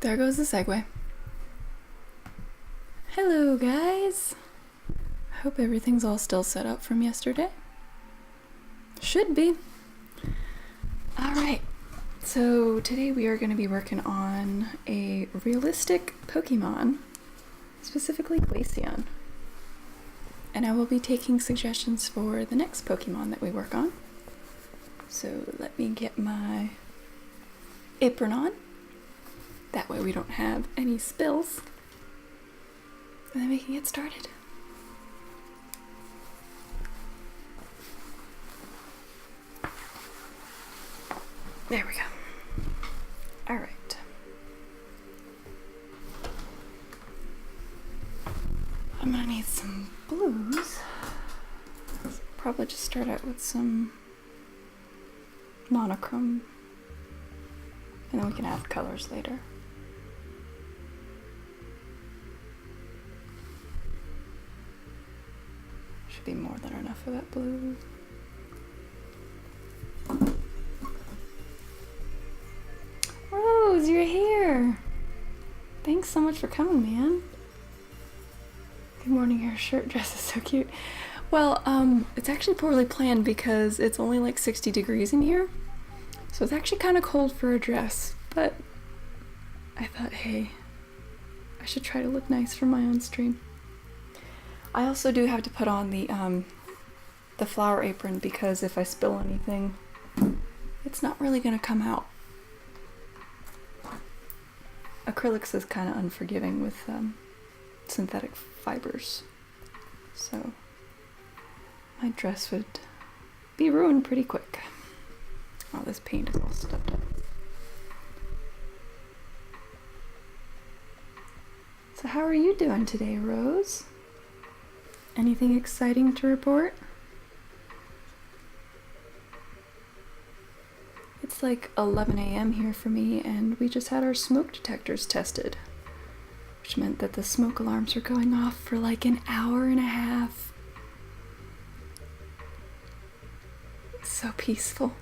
There goes the segue. Hello guys! I hope everything's all still set up from yesterday. Should be. Alright, so today we are going to be working on a realistic Pokemon, specifically Glaceon. And I will be taking suggestions for the next Pokemon that we work on. So let me get my apron on. That way we don't have any spills. And then we can get started. There we go. Alright. I'm gonna need some blues. Probably just start out with some monochrome. And then we can add colors later. Should be more than enough of that blue. Rose, you're here! Thanks so much for coming, man. Good morning, your shirt dress is so cute. Well, it's actually poorly planned because it's only like 60 degrees in here. So it's actually kind of cold for a dress, but I thought, hey, I should try to look nice for my own stream. I also do have to put on the flower apron because if I spill anything, it's not really going to come out. Acrylics is kind of unforgiving with synthetic fibers, so my dress would be ruined pretty quick. Oh, this paint is all stuffed up. So how are you doing today, Rose? Anything exciting to report? It's like 11 a.m. here for me, and we just had our smoke detectors tested, which meant that the smoke alarms were going off for like an hour and a half. So peaceful.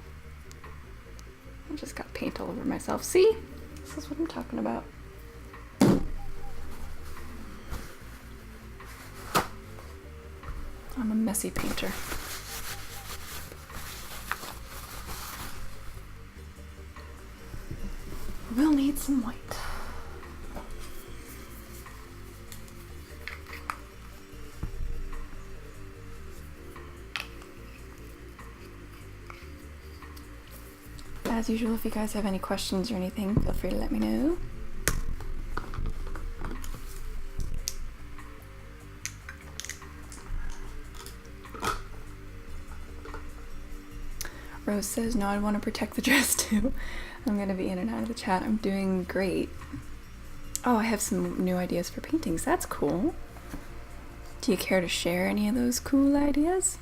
I just got paint all over myself. See? This is what I'm talking about. I'm a messy painter. We'll need some white. As usual, if you guys have any questions or anything, feel free to let me know. Rose says, no, I want to protect the dress too. I'm going to be in and out of the chat. I'm doing great. Oh, I have some new ideas for paintings. That's cool. Do you care to share any of those cool ideas?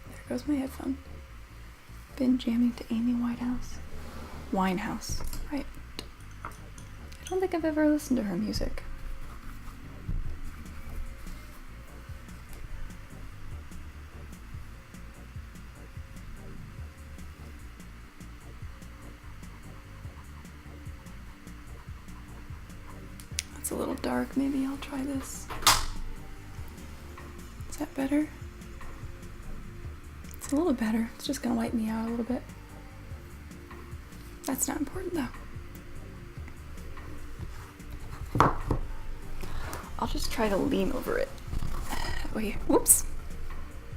There goes my headphone. Been jamming to Amy Winehouse. Right. I don't think I've ever listened to her music. It's a little dark. Maybe I'll try this. Is that better? It's a little better. It's just gonna wipe me out a little bit. That's not important though. I'll just try to lean over it. Wait, whoops.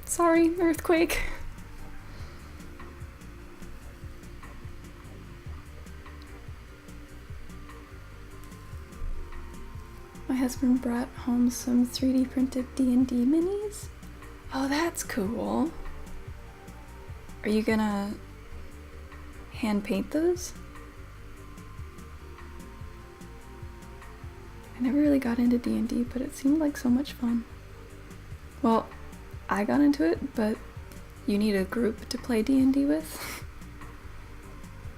Sorry, earthquake. My husband brought home some 3D printed D&D minis. Oh, that's cool. Are you gonna hand paint those? I never really got into D&D, but it seemed like so much fun. Well, I got into it, but you need a group to play D&D with.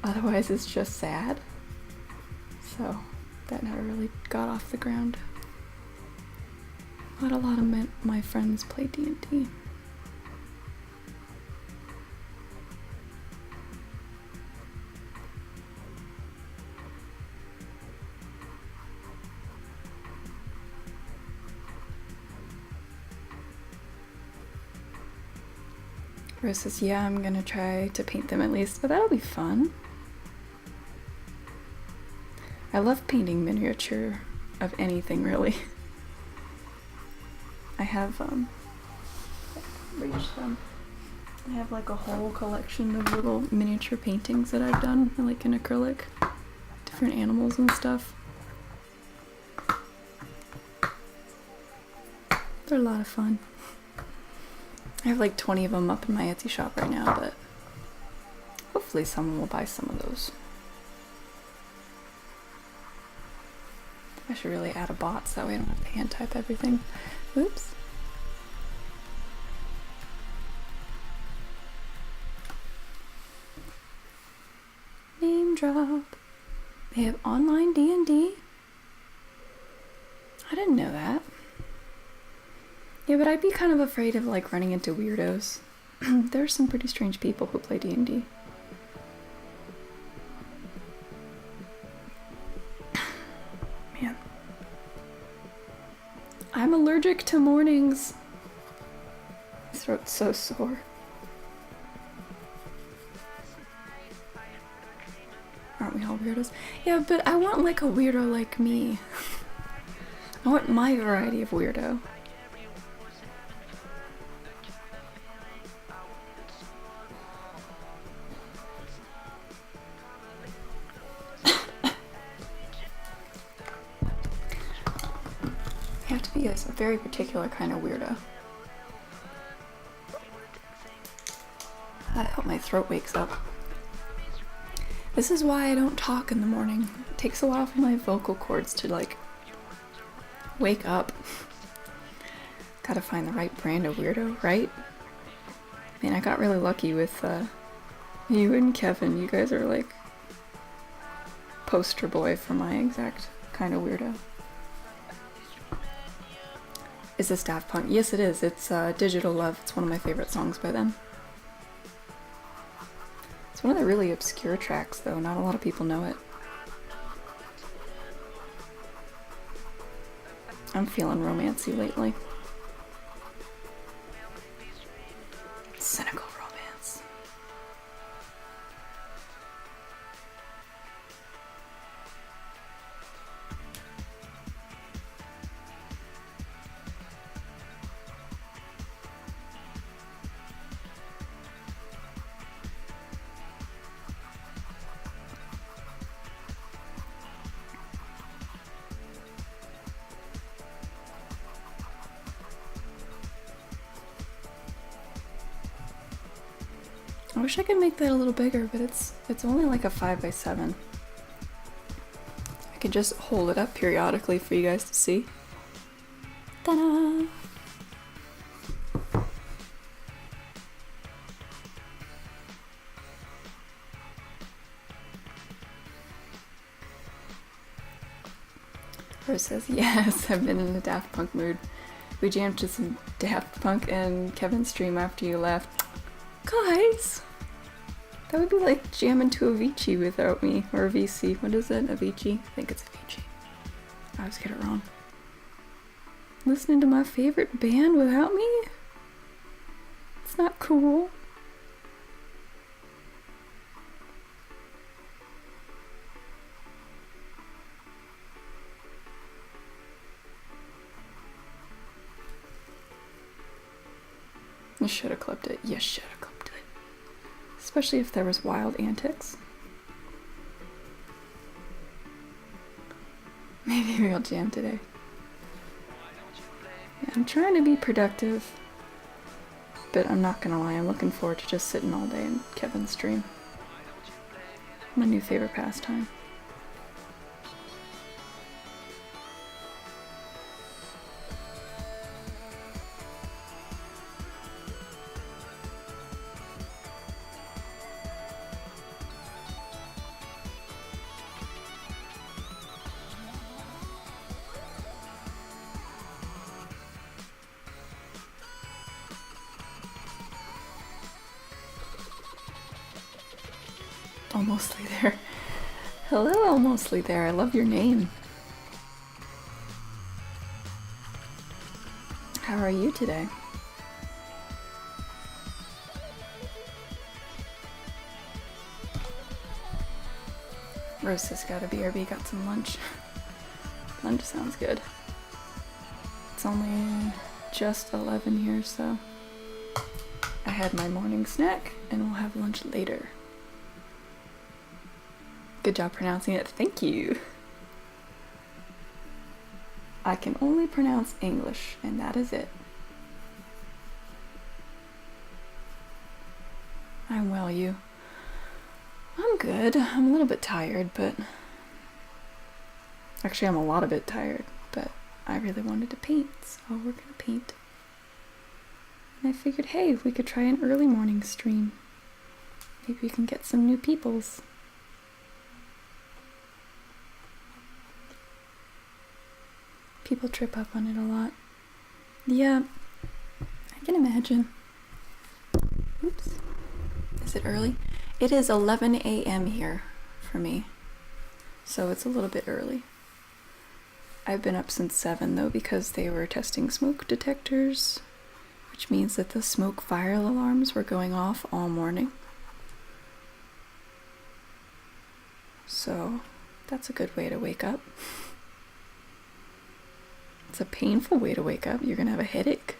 Otherwise it's just sad. So that never really got off the ground. But a lot of my friends play D&D. Rose says, yeah, I'm gonna try to paint them at least, but that'll be fun. I love painting miniature of anything, really. I have, reached them. I have like a whole collection of little miniature paintings that I've done, like in acrylic. Different animals and stuff. They're a lot of fun. I have like 20 of them up in my Etsy shop right now, but hopefully someone will buy some of those. I should really add a bot so that way I don't have to hand type everything. Oops. Name drop. They have online D&D? I didn't know that. Yeah, but I'd be kind of afraid of like running into weirdos. There are some pretty strange people who play D&D. Man. I'm allergic to mornings. My throat's so sore. Aren't we all weirdos? Yeah, but I want like a weirdo like me. I want my variety of weirdo. You have to be a very particular kind of weirdo. I hope my throat wakes up. This is why I don't talk in the morning. It takes a while for my vocal cords to like wake up. Gotta find the right brand of weirdo, right? Man, I got really lucky with you and Kevin. You guys are like poster boy for my exact kind of weirdo. Is this Daft Punk? Yes, it is. It's Digital Love. It's one of my favorite songs by them. It's one of the really obscure tracks, though. Not a lot of people know it. I'm feeling romancy lately. Cynical romance. I wish I could make that a little bigger, but it's only like a 5x7. I could just hold it up periodically for you guys to see. Ta-da! Rose says, yes, I've been in a Daft Punk mood. We jammed to some Daft Punk and Kevin's stream after you left. Guys! That would be like jamming to Avicii without me. Or VC. What is it? Avicii? I think it's Avicii. I always get it wrong. Listening to my favorite band without me? It's not cool. You should have clipped it. You should have clipped it. Especially if there was wild antics. Maybe we'll jam today. Yeah, I'm trying to be productive. But I'm not gonna lie, I'm looking forward to just sitting all day in Kevin's stream. My new favorite pastime. Almostly there. Hello, Almostly there. I love your name. How are you today? Rose has got a BRB, got some lunch. Lunch sounds good. It's only just 11 here, so I had my morning snack and we'll have lunch later. Good job pronouncing it, thank you. I can only pronounce English, and that is it. I'm well, you. I'm good. I'm a little bit tired, but actually I'm a lot of bit tired, but I really wanted to paint, so we're gonna paint. And I figured, hey, we could try an early morning stream. Maybe we can get some new peoples. People trip up on it a lot. Yeah, I can imagine. Oops. Is it early? It is 11 a.m. here for me, so it's a little bit early. I've been up since 7 though because they were testing smoke detectors, which means that the smoke fire alarms were going off all morning. So that's a good way to wake up. It's a painful way to wake up. You're gonna have a headache.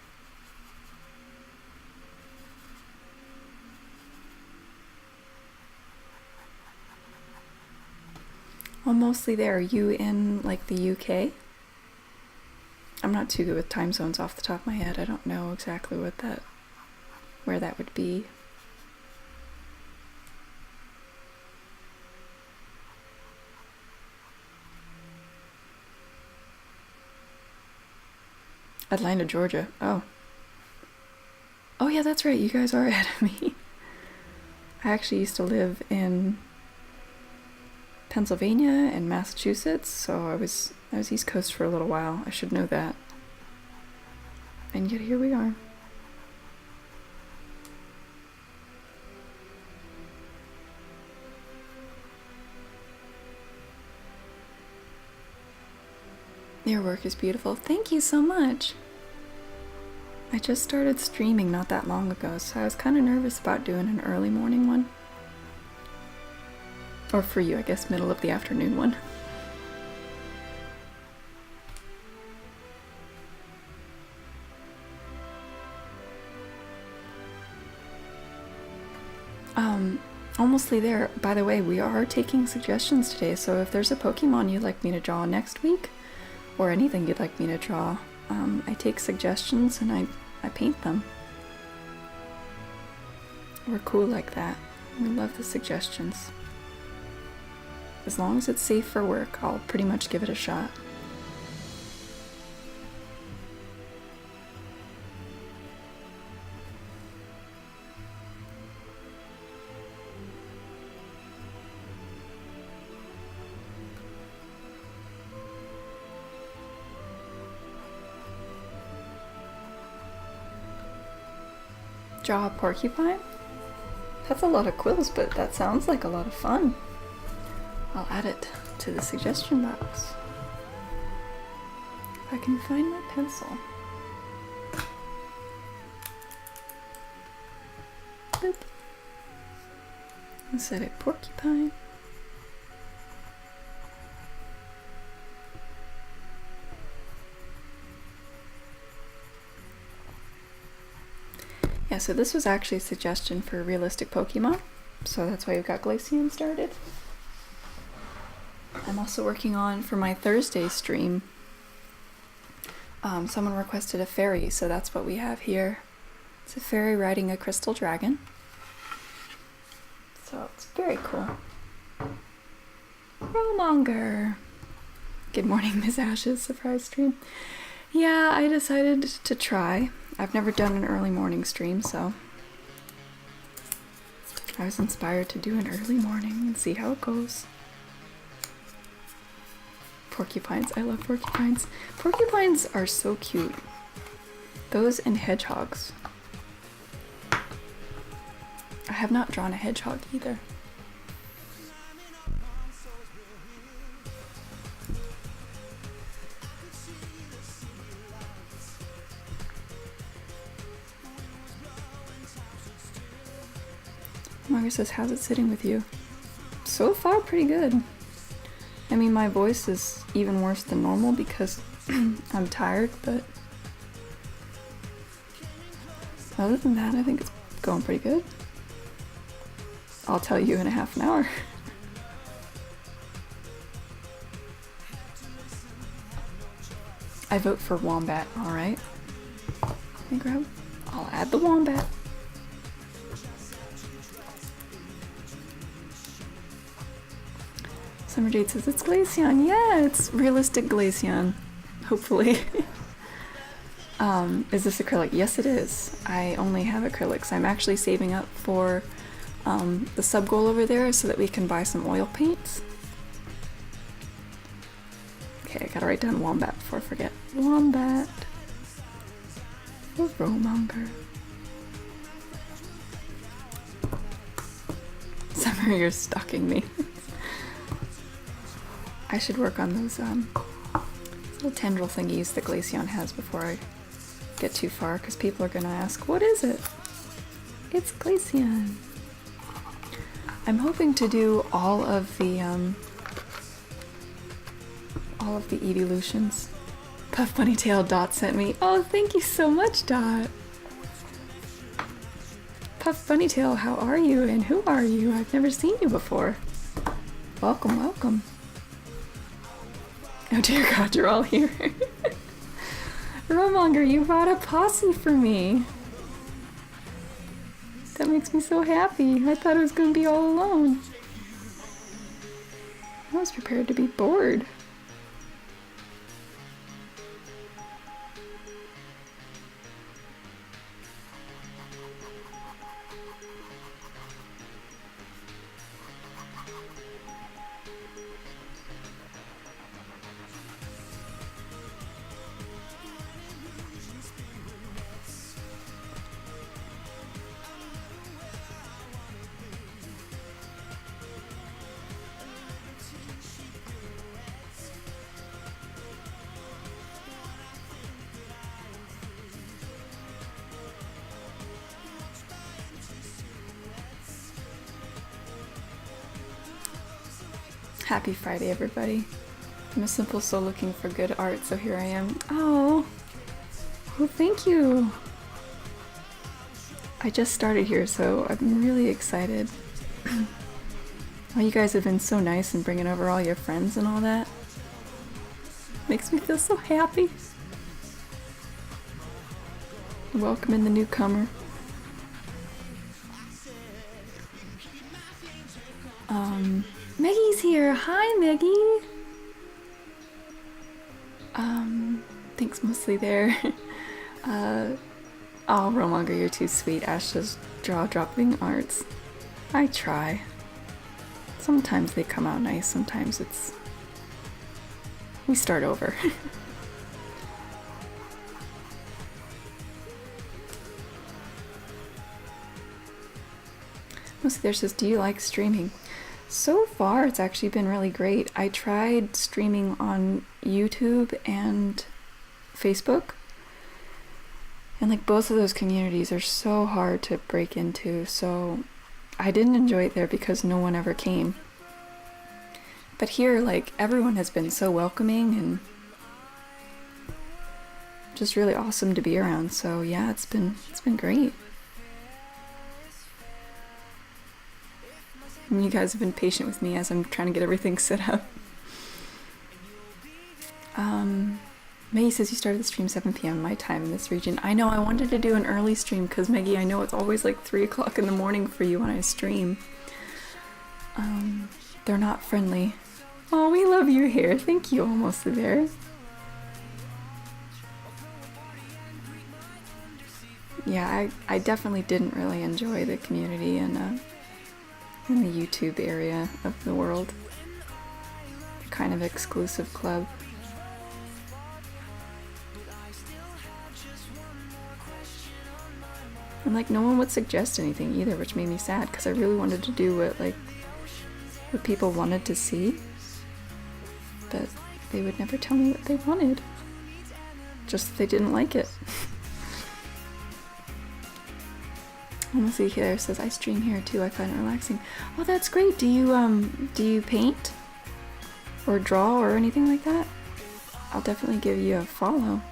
Well, mostly there. Are you in like the UK? I'm not too good with time zones off the top of my head. I don't know exactly where that would be. Atlanta, Georgia. Oh. Oh yeah, that's right. You guys are ahead of me. I actually used to live in Pennsylvania and Massachusetts, so I was East Coast for a little while. I should know that. And yet here we are. Your work is beautiful. Thank you so much. I just started streaming not that long ago, so I was kind of nervous about doing an early morning one. Or for you, I guess, middle of the afternoon one. Almostly there. By the way, we are taking suggestions today, so if there's a Pokemon you'd like me to draw next week, or anything you'd like me to draw, I take suggestions and I paint them. We're cool like that. We love the suggestions. As long as it's safe for work, I'll pretty much give it a shot. Draw a porcupine? That's a lot of quills, but that sounds like a lot of fun. I'll add it to the suggestion box. If I can find my pencil. Boop. And set it porcupine. Yeah, so this was actually a suggestion for realistic Pokemon, so that's why we've got Glaceon started. I'm also working on, for my Thursday stream, someone requested a fairy, so that's what we have here. It's a fairy riding a crystal dragon. So it's very cool. Romonger! Good morning, Miss Ashes, surprise stream. Yeah, I decided to try. I've never done an early morning stream, so I was inspired to do an early morning and see how it goes. Porcupines, I love porcupines. Porcupines are so cute. Those and hedgehogs. I have not drawn a hedgehog either. Margaret says, how's it sitting with you? So far, pretty good. I mean, my voice is even worse than normal because I'm tired, but other than that, I think it's going pretty good. I'll tell you in a half an hour. I vote for Wombat, alright. I'll add the Wombat. Summer Jade says it's Glaceon. Yeah, it's realistic Glaceon. Hopefully. Is this acrylic? Yes, it is. I only have acrylics. I'm actually saving up for the sub goal over there so that we can buy some oil paints. Okay, I gotta write down Wombat before I forget. Wombat. For Romonger. Summer, you're stalking me. I should work on those little tendril thingies that Glaceon has before I get too far, because people are gonna ask, what is it? It's Glaceon. I'm hoping to do all of the evolutions. Puff Bunnytail Dot sent me. Oh, thank you so much, Dot. Puff Bunnytail, how are you and who are you? I've never seen you before. Welcome, welcome. Oh dear God, you're all here. Romonger, you brought a posse for me. That makes me so happy. I thought I was going to be all alone. I was prepared to be bored. Happy Friday, everybody. I'm a simple soul looking for good art, so here I am. Oh, well, thank you. I just started here, so I'm really excited. Oh, you guys have been so nice and bringing over all your friends and all that. Makes me feel so happy. Welcoming the newcomer. Maggie's here. Hi, Maggie. Thanks mostly there. Oh, Romonger, you're too sweet. Ash's jaw-dropping arts. I try. Sometimes they come out nice, sometimes it's... we start over. Mostly there says, do you like streaming? So far, it's actually been really great. I tried streaming on YouTube and Facebook, and like both of those communities are so hard to break into, so I didn't enjoy it there because no one ever came. But here, like, everyone has been so welcoming and just really awesome to be around, so yeah, it's been great. And you guys have been patient with me as I'm trying to get everything set up. Maggie says you started the stream 7 p.m. my time in this region. I know, I wanted to do an early stream because, Maggie, I know it's always like 3 o'clock in the morning for you when I stream. They're not friendly. Oh, we love you here. Thank you, almost there. Yeah, I definitely didn't really enjoy the community in the YouTube area of the world. Kind of exclusive club. And like no one would suggest anything either, which made me sad because I really wanted to do what people wanted to see, but they would never tell me what they wanted. Just that they didn't like it. Honestly, here says I stream here too. I find it relaxing. Oh, that's great. Do you paint? or draw or anything like that, I'll definitely give you a follow.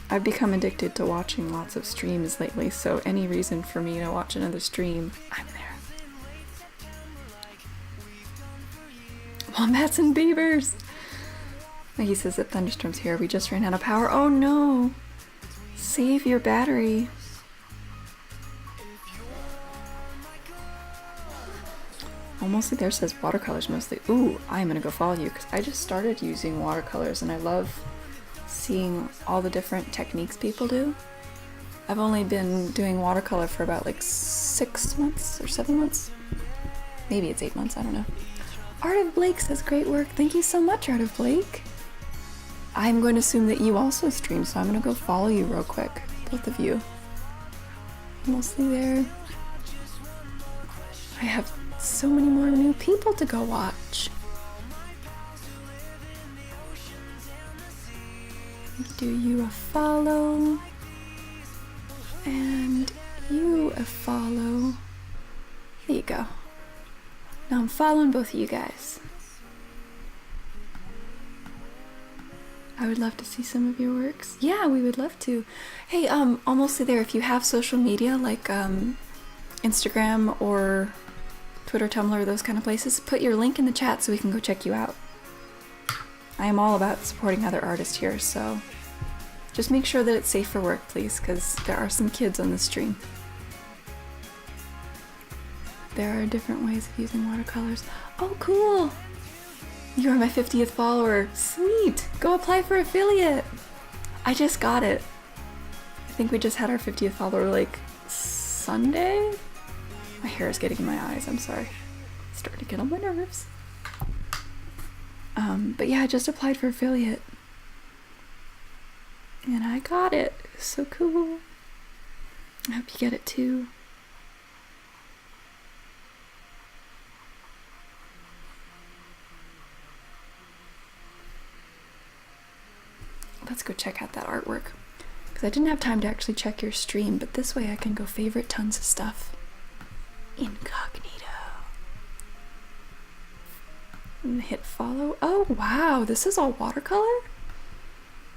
I've become addicted to watching lots of streams lately, so any reason for me to watch another stream, I'm there. Wombats and beavers! He says that thunderstorms here. We just ran out of power. Oh no! Save your battery. Mostly there says watercolors mostly. Ooh, I'm gonna go follow you because I just started using watercolors and I love seeing all the different techniques people do. I've only been doing watercolor for about like 6 months or 7 months. Maybe it's 8 months, I don't know. Art of Blake says great work. Thank you so much, Art of Blake. I'm going to assume that you also stream, so I'm gonna go follow you real quick. Both of you. Mostly there. I have so many more new people to go watch. Do you a follow, and you a follow. There you go. Now I'm following both of you guys. I would love to see some of your works. Yeah, we would love to. Hey, almost there. If you have social media like Instagram or Twitter, Tumblr, those kind of places, put your link in the chat so we can go check you out. I am all about supporting other artists here, so just make sure that it's safe for work, please, because there are some kids on the stream. There are different ways of using watercolors. Oh, cool! You are my 50th follower. Sweet! Go apply for affiliate! I just got it. I think we just had our 50th follower like Sunday? My hair is getting in my eyes, I'm sorry. It's starting to get on my nerves. But yeah, I just applied for affiliate. And I got it. It was so cool. I hope you get it too. Let's go check out that artwork. Because I didn't have time to actually check your stream, but this way I can go favorite tons of stuff. Incognito. And hit follow. Oh wow, this is all watercolor?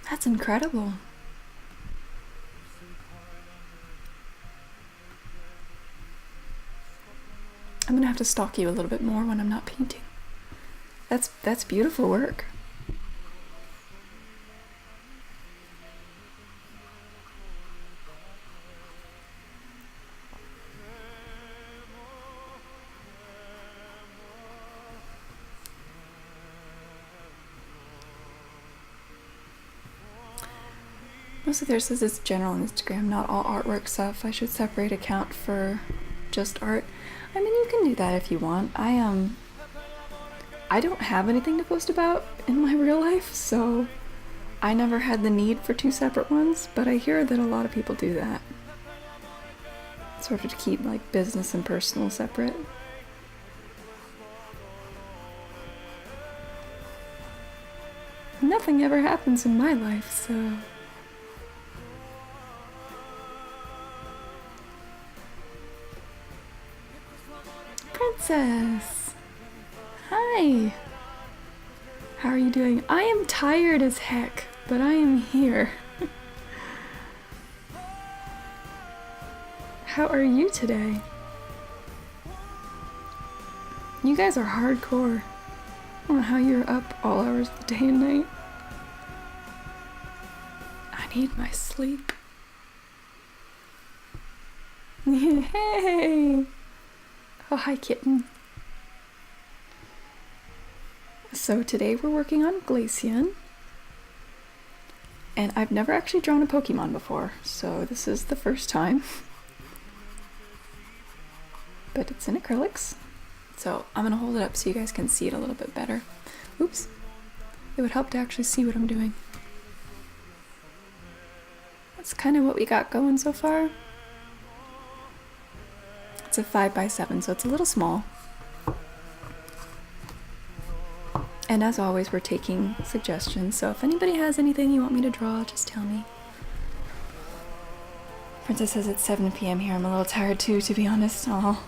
That's incredible. I'm gonna have to stalk you a little bit more when I'm not painting. That's beautiful work. Mostly there says it's general on Instagram, not all artwork stuff. I should separate account for just art. I mean, you can do that if you want. I don't have anything to post about in my real life, so I never had the need for 2 separate ones, but I hear that a lot of people do that. Sort of to keep like business and personal separate. Nothing ever happens in my life, so... Princess! Hi! How are you doing? I am tired as heck, but I am here. How are you today? You guys are hardcore. I don't know how you're up all hours of the day and night. I need my sleep. Hey! Oh, hi, kitten. So today we're working on Glaceon. And I've never actually drawn a Pokemon before, so this is the first time. But it's in acrylics. So I'm gonna hold it up so you guys can see it a little bit better. Oops. It would help to actually see what I'm doing. That's kind of what we got going so far. It's a 5x7, so it's a little small. And as always, we're taking suggestions, so if anybody has anything you want me to draw, just tell me. Princess says it's 7 p.m. here. I'm a little tired too, to be honest. Aw.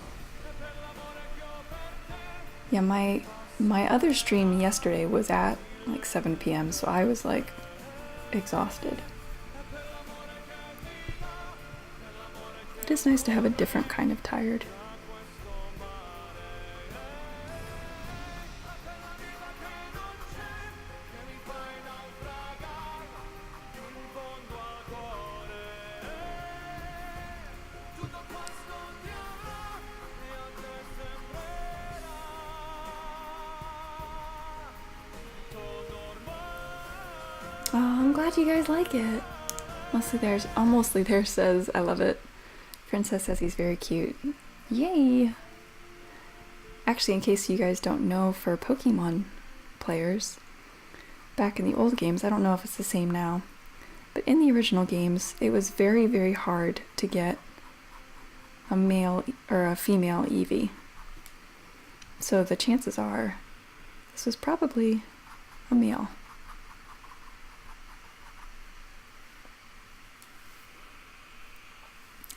Yeah, my My other stream yesterday was at like 7 p.m., so I was like exhausted. It is nice to have a different kind of tired. Oh, I'm glad you guys like it. Mostly there says, I love it. Princess says he's very cute. Yay! Actually, in case you guys don't know, for Pokemon players, back in the old games, I don't know if it's the same now, but in the original games, it was very, very hard to get a male or a female Eevee. So the chances are this was probably a male.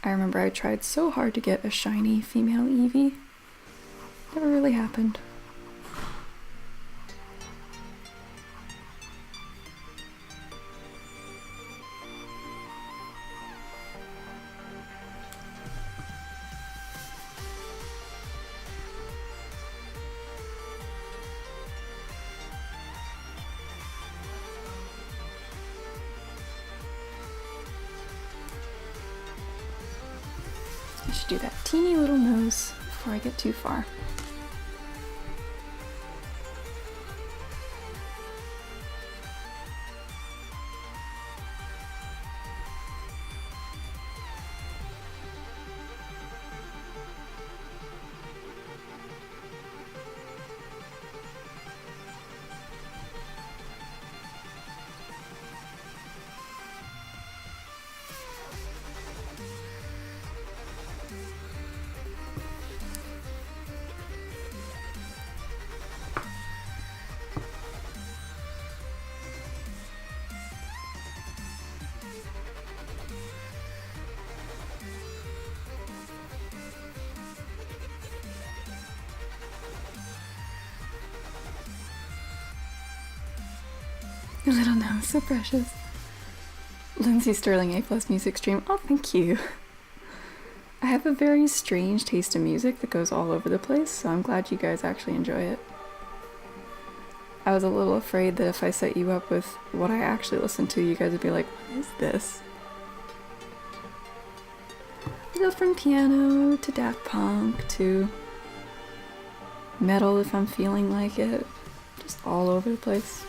I remember I tried so hard to get a shiny female Eevee. Never really happened. I should do that teeny little nose before I get too far. Your little nose, so precious. Lindsay Sterling A+ music stream. Oh, thank you. I have a very strange taste in music that goes all over the place, so I'm glad you guys actually enjoy it. I was a little afraid that if I set you up with what I actually listen to, you guys would be like, what is this? I go from piano to Daft Punk to metal if I'm feeling like it. Just all over the place.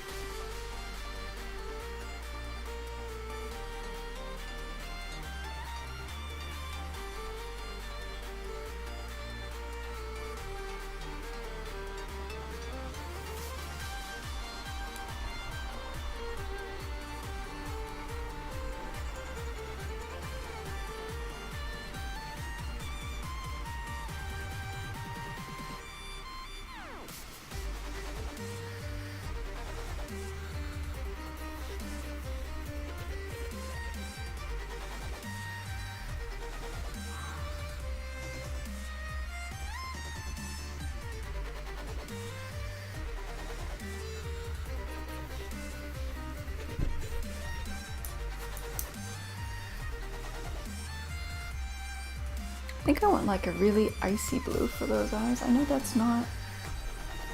I think I want like a really icy blue for those eyes. I know that's not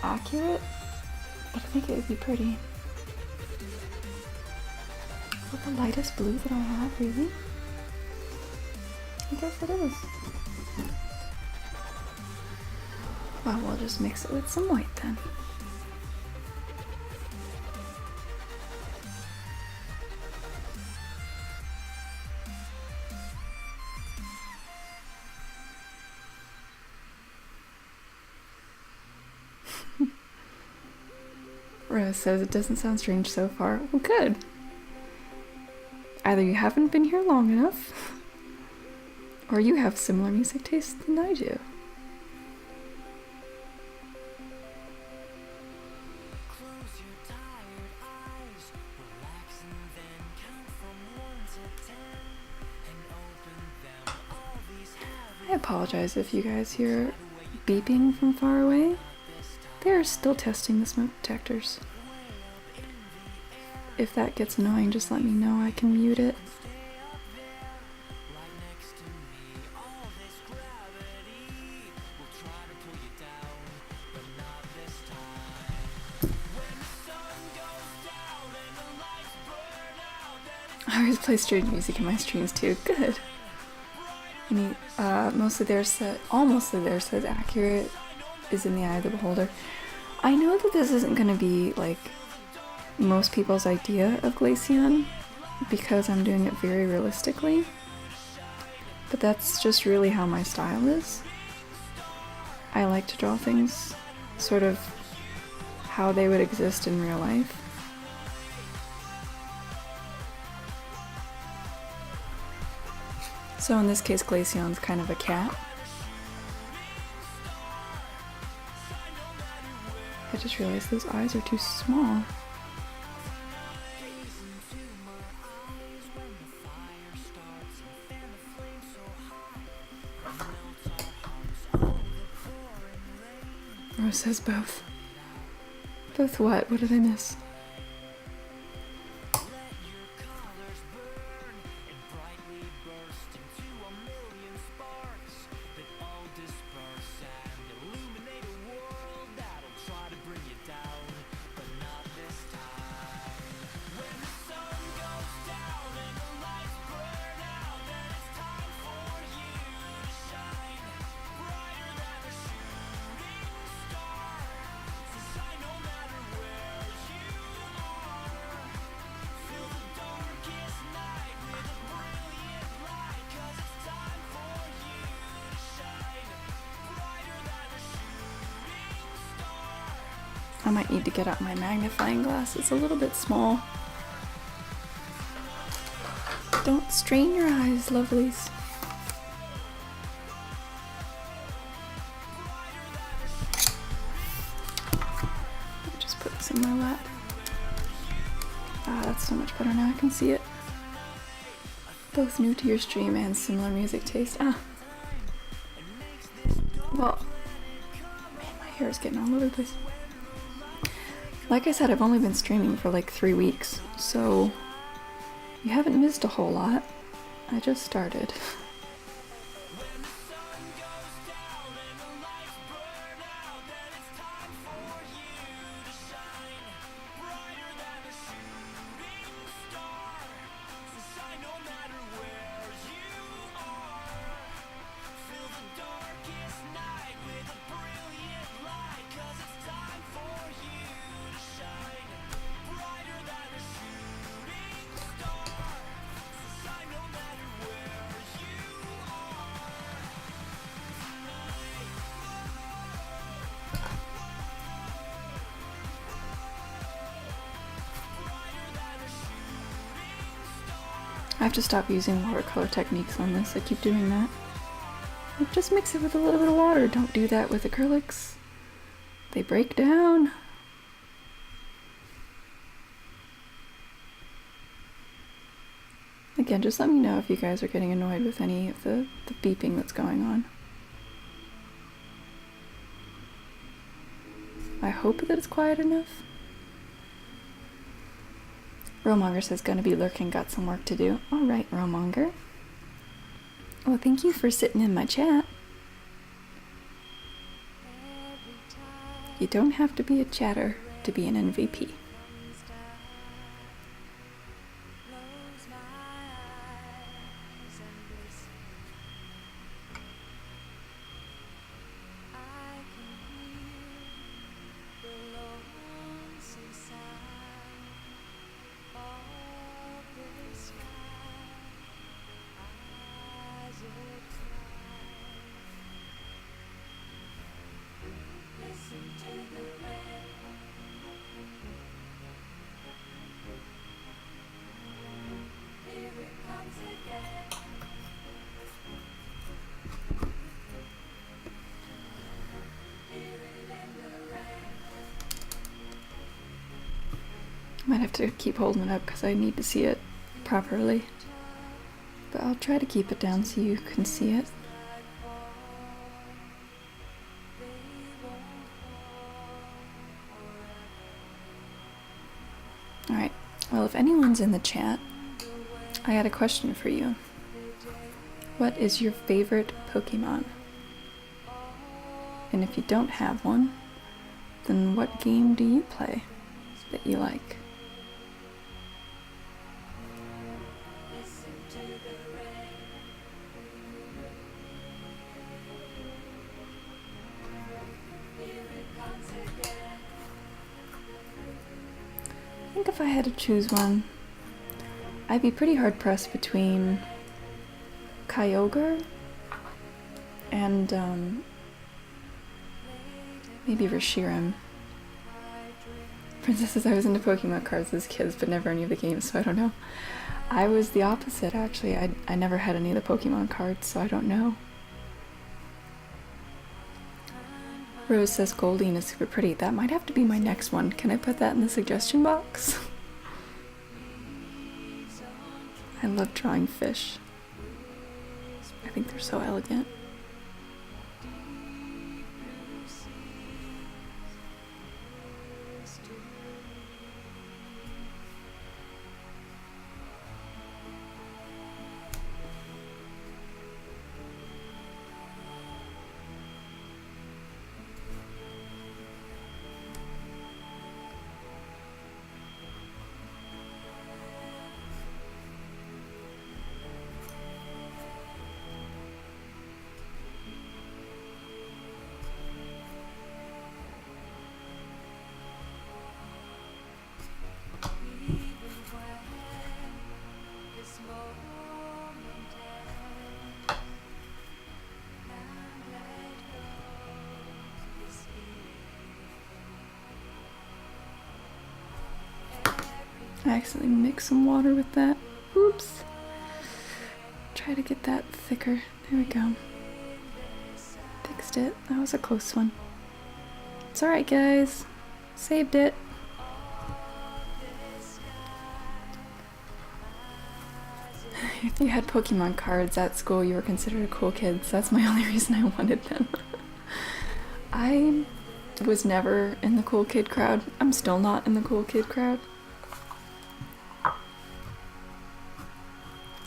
accurate, but I think it would be pretty. Is that the lightest blue that I have, really? I guess it is. Well, we'll just mix it with some white then. Rose says it doesn't sound strange so far. Well, good. Either you haven't been here long enough, or you have similar music tastes than I do. I apologize if you guys hear beeping from far away. They're still testing the smoke detectors. If that gets annoying, just let me know. I can mute it. I always play strange music in my streams too. Good. Mostly there said, all mostly there says accurate is in the eye of the beholder. I know that this isn't going to be like most people's idea of Glaceon because I'm doing it very realistically, but that's just really how my style is. I like to draw things sort of how they would exist in real life. So in this case, Glaceon's kind of a cat. I just realized those eyes are too small. Rose says both. Both what? What did I miss? I might need to get out my magnifying glass. It's a little bit small. Don't strain your eyes, lovelies. I'll just put this in my lap. Ah, that's so much better now. I can see it. Both new to your stream and similar music taste. Ah. Well, man, my hair is getting all over the place. Like I said, I've only been streaming for like 3 weeks, so you haven't missed a whole lot. I just started. I have to stop using watercolor techniques on this. I keep doing that. Like, just mix it with a little bit of water. Don't do that with acrylics. They break down. Again, just let me know if you guys are getting annoyed with any of the beeping that's going on. I hope that it's quiet enough. Romonger says, gonna be lurking, got some work to do. Alright, Romonger. Well, thank you for sitting in my chat. You don't have to be a chatter to be an MVP. Might have to keep holding it up because I need to see it properly. But I'll try to keep it down so you can see it. Well, if anyone's in the chat, I got a question for you. What is your favorite Pokemon? And if you don't have one, then what game do you play that you like? I think if I had to choose one, I'd be pretty hard pressed between Kyogre and maybe Reshiram. Princesses, I was into Pokemon cards as kids, but never any of the games, so I don't know. I was the opposite, actually. I never had any of the Pokemon cards, so I don't know. Rose says Goldeen is super pretty. That might have to be my next one. Can I put that in the suggestion box? I love drawing fish. I think they're so elegant. I accidentally mixed some water with that. Oops. Try to get that thicker. There we go. Fixed it. That was a close one. It's alright, guys. Saved it. If you had Pokemon cards at school, you were considered a cool kid, so that's my only reason I wanted them. I was never in the cool kid crowd. I'm still not in the cool kid crowd.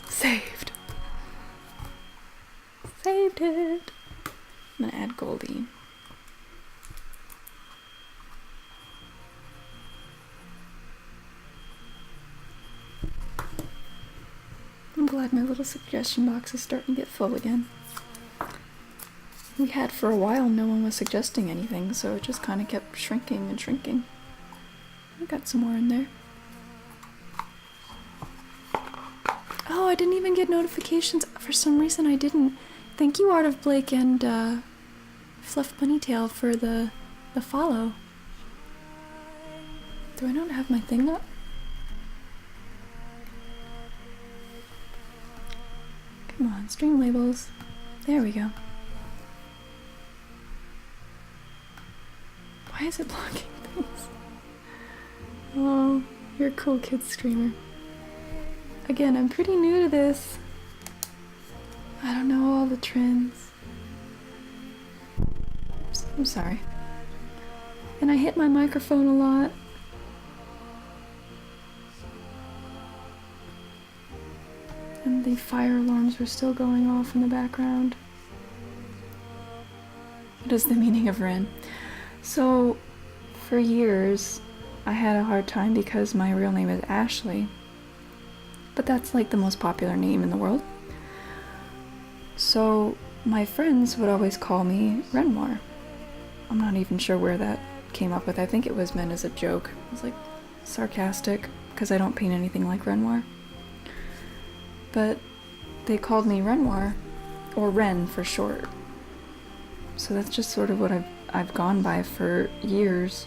Saved. Saved it. I'm gonna add Goldie. I'm glad my little suggestion box is starting to get full again. We had for a while no one was suggesting anything, so it just kind of kept shrinking and shrinking. I got some more in there. Oh, I didn't even get notifications. For some reason I didn't. Thank you, Art of Blake and Fluff Bunnytail, for the follow. Do I not have my thing up? Come on, stream labels. There we go. Why is it blocking things? Oh, you're a cool kid streamer. Again, I'm pretty new to this. I don't know all the trends. I'm sorry. And I hit my microphone a lot. And the fire alarms were still going off in the background. What is the meaning of Ren? So, for years, I had a hard time because my real name is Ashley. But that's like the most popular name in the world. So my friends would always call me Renoir. I'm not even sure where that came up with. I think it was meant as a joke. It was like sarcastic because I don't paint anything like Renoir. But they called me Renoir, or Ren for short. So that's just sort of what I've gone by for years,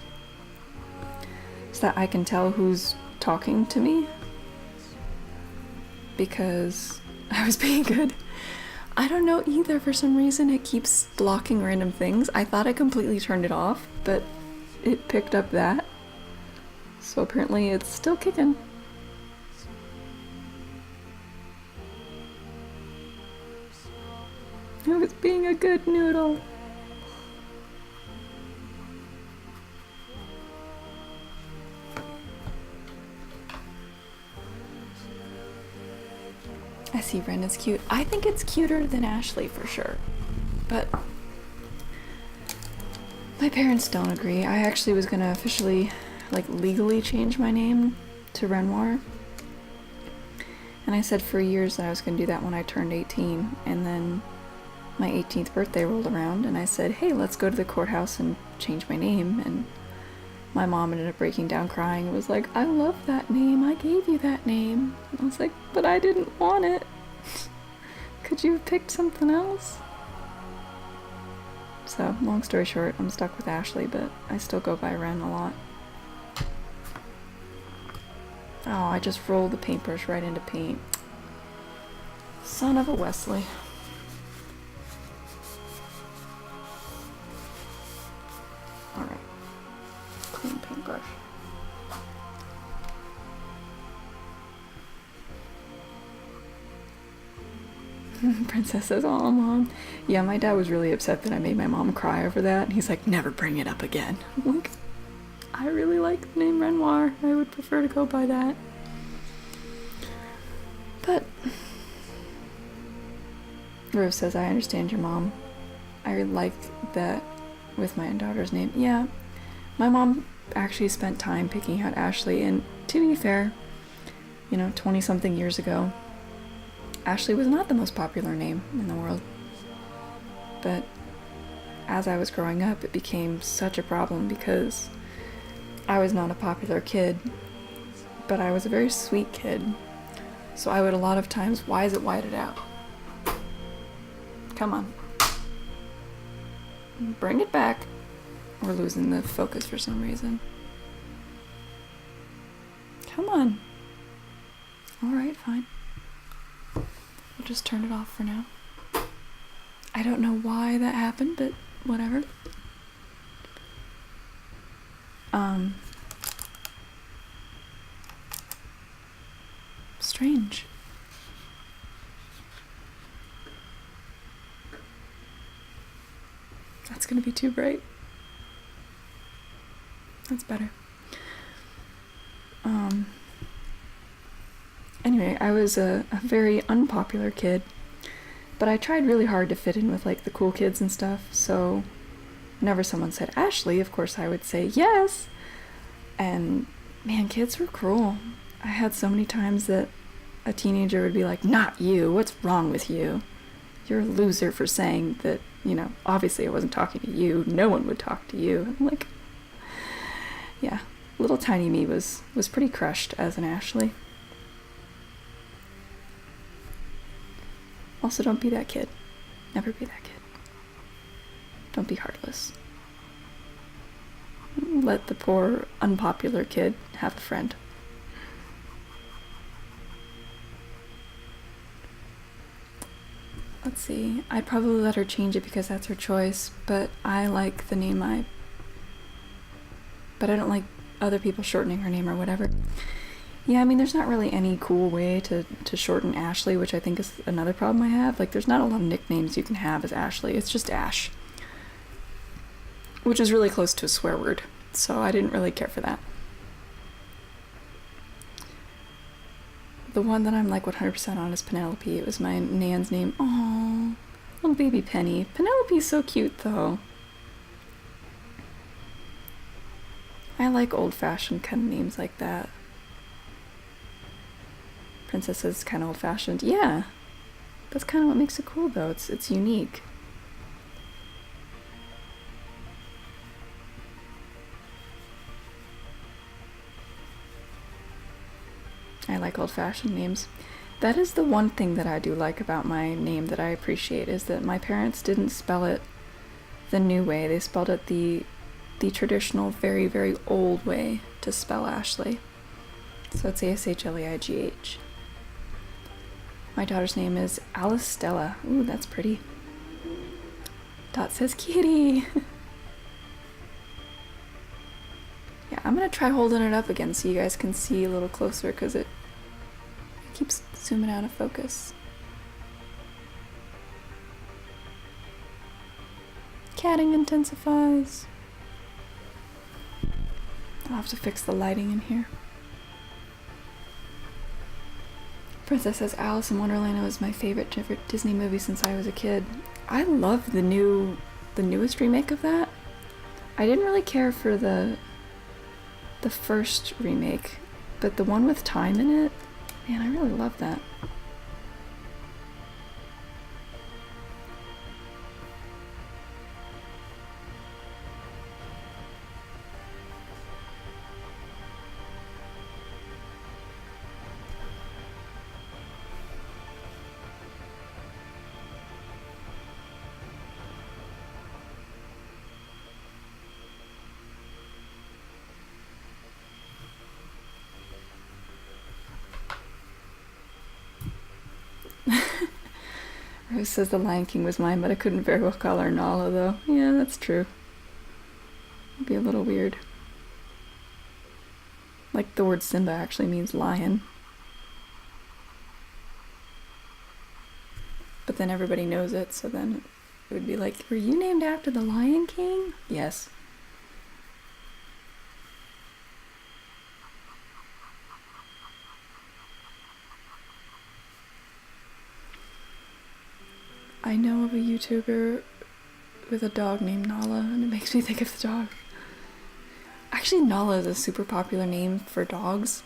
so that I can tell who's talking to me. Because I was being good. I don't know either, for some reason it keeps blocking random things. I thought I completely turned it off, but it picked up that. So apparently it's still kicking. I was being a good noodle. I see Ren is cute. I think it's cuter than Ashley for sure. But my parents don't agree. I actually was gonna officially, like, legally change my name to Renoir. And I said for years that I was gonna do that when I turned 18. And then my 18th birthday rolled around and I said, hey, let's go to the courthouse and change my name. And my mom ended up breaking down crying. It was like, I love that name. I gave you that name. I was like, but I didn't want it. Could you have picked something else? So, long story short, I'm stuck with Ashley, but I still go by Ren a lot. Oh, I just rolled the paintbrush right into paint. Son of a Wesley. Alright. Clean paintbrush. Princess says, "Aw, Mom." Yeah, my dad was really upset that I made my mom cry over that. And he's like, never bring it up again. I'm like, I really like the name Renoir. I would prefer to go by that. But Rose says, I understand your mom. I like that with my daughter's name. Yeah, my mom actually spent time picking out Ashley, and to be fair, 20-something years ago, Ashley was not the most popular name in the world. But as I was growing up, it became such a problem because I was not a popular kid, but I was a very sweet kid. So I would a lot of times, why is it whited out? Come on. Bring it back. We're losing the focus for some reason. Come on. Alright, fine. We'll just turn it off for now. I don't know why that happened, but whatever. Strange. That's gonna be too bright. That's better. Anyway, I was a very unpopular kid, but I tried really hard to fit in with like the cool kids and stuff, so whenever someone said Ashley, of course I would say yes. And man, kids were cruel. I had so many times that a teenager would be like, not you, what's wrong with you? You're a loser for saying that, obviously I wasn't talking to you, no one would talk to you. I'm like, yeah, little tiny me was pretty crushed as an Ashley. Also, don't be that kid. Never be that kid. Don't be heartless. Let the poor, unpopular kid have a friend. Let's see. I'd probably let her change it because that's her choice, but I like the name but I don't like other people shortening her name or whatever. Yeah, I mean, there's not really any cool way to shorten Ashley, which I think is another problem I have. Like, there's not a lot of nicknames you can have as Ashley. It's just Ash. Which is really close to a swear word, so I didn't really care for that. The one that I'm like 100% on is Penelope. It was my nan's name. Aww, little baby Penny. Penelope's so cute, though. I like old-fashioned kind of names like that. Princess is kind of old-fashioned. Yeah, that's kind of what makes it cool, though. It's unique. I like old-fashioned names. That is the one thing that I do like about my name that I appreciate, is that my parents didn't spell it the new way. They spelled it the traditional, very, very old way to spell Ashley. So it's Ashleigh. My daughter's name is Alice Stella. Ooh, that's pretty. Dot says kitty. Yeah, I'm gonna try holding it up again so you guys can see a little closer, because it keeps zooming out of focus. Catting intensifies. I'll have to fix the lighting in here. Princess says Alice in Wonderland was my favorite Disney movie since I was a kid. I love the newest remake of that. I didn't really care for the first remake, but the one with time in it, man, I really love that. Rose says the Lion King was mine, but I couldn't very well call her Nala, though. Yeah, that's true. It'd be a little weird. Like, the word Simba actually means lion. But then everybody knows it, so then it would be like, were you named after the Lion King? Yes. I know of a YouTuber with a dog named Nala, and it makes me think of the dog. Actually, Nala is a super popular name for dogs.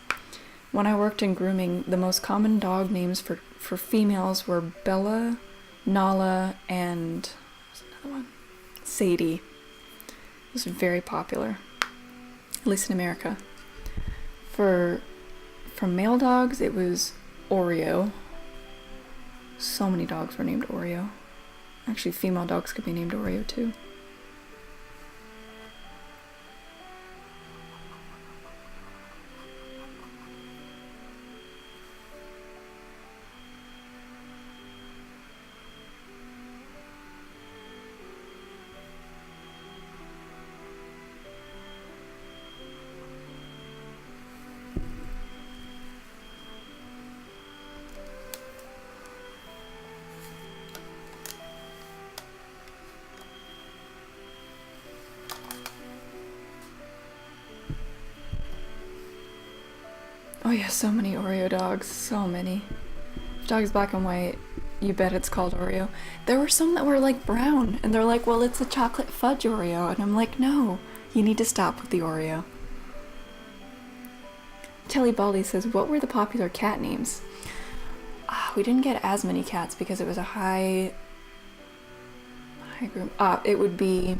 When I worked in grooming, the most common dog names for females were Bella, Nala, and what's another one? Sadie. It was very popular, at least in America. For male dogs, it was Oreo. So many dogs were named Oreo. Actually, female dogs could be named Oreo too. Oh yeah, so many Oreo dogs, so many. If dog's black and white, you bet it's called Oreo. There were some that were like brown, and they're like, well, it's a chocolate fudge Oreo, and I'm like, no, you need to stop with the Oreo. Telly Baldy says, what were the popular cat names? We didn't get as many cats because it was a high group. It would be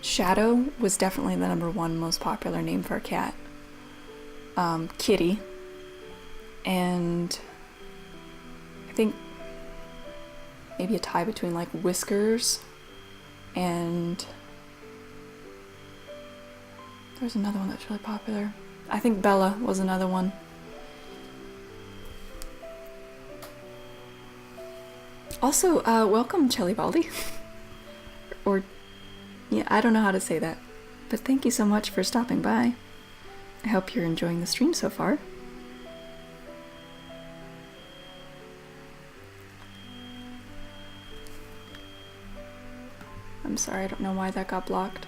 Shadow was definitely the #1 most popular name for a cat. Kitty, and I think maybe a tie between like Whiskers and there's another one that's really popular. I think Bella was another one. Also, welcome Chelly Baldy. Or, yeah, I don't know how to say that, but thank you so much for stopping by. I hope you're enjoying the stream so far. I'm sorry, I don't know why that got blocked.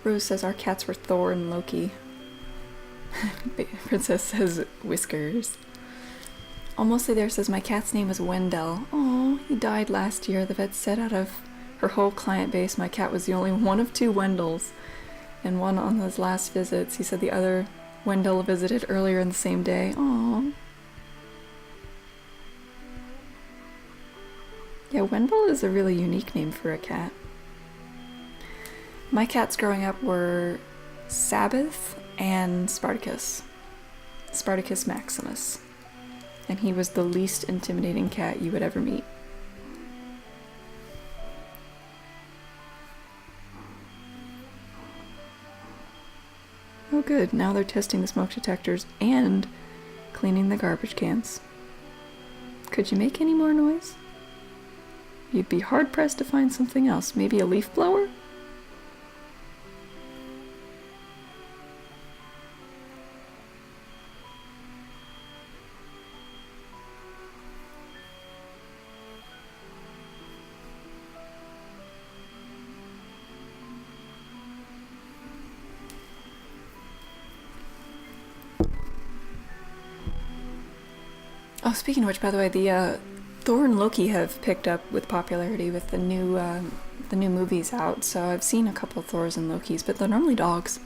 Rose says our cats were Thor and Loki. Princess says Whiskers. Almostly There says my cat's name is Wendell. Oh, he died last year. The vet said out of her whole client base, my cat was the only one of 2 Wendells. And one on those last visits. He said the other Wendell visited earlier in the same day. Aww. Yeah, Wendell is a really unique name for a cat. My cats growing up were Sabbath and Spartacus. Spartacus Maximus. And he was the least intimidating cat you would ever meet. Oh good, now they're testing the smoke detectors and cleaning the garbage cans. Could you make any more noise? You'd be hard-pressed to find something else. Maybe a leaf blower? Oh, speaking of which, by the way, the Thor and Loki have picked up with popularity with the new movies out. So I've seen a couple of Thors and Lokis, but they're normally dogs.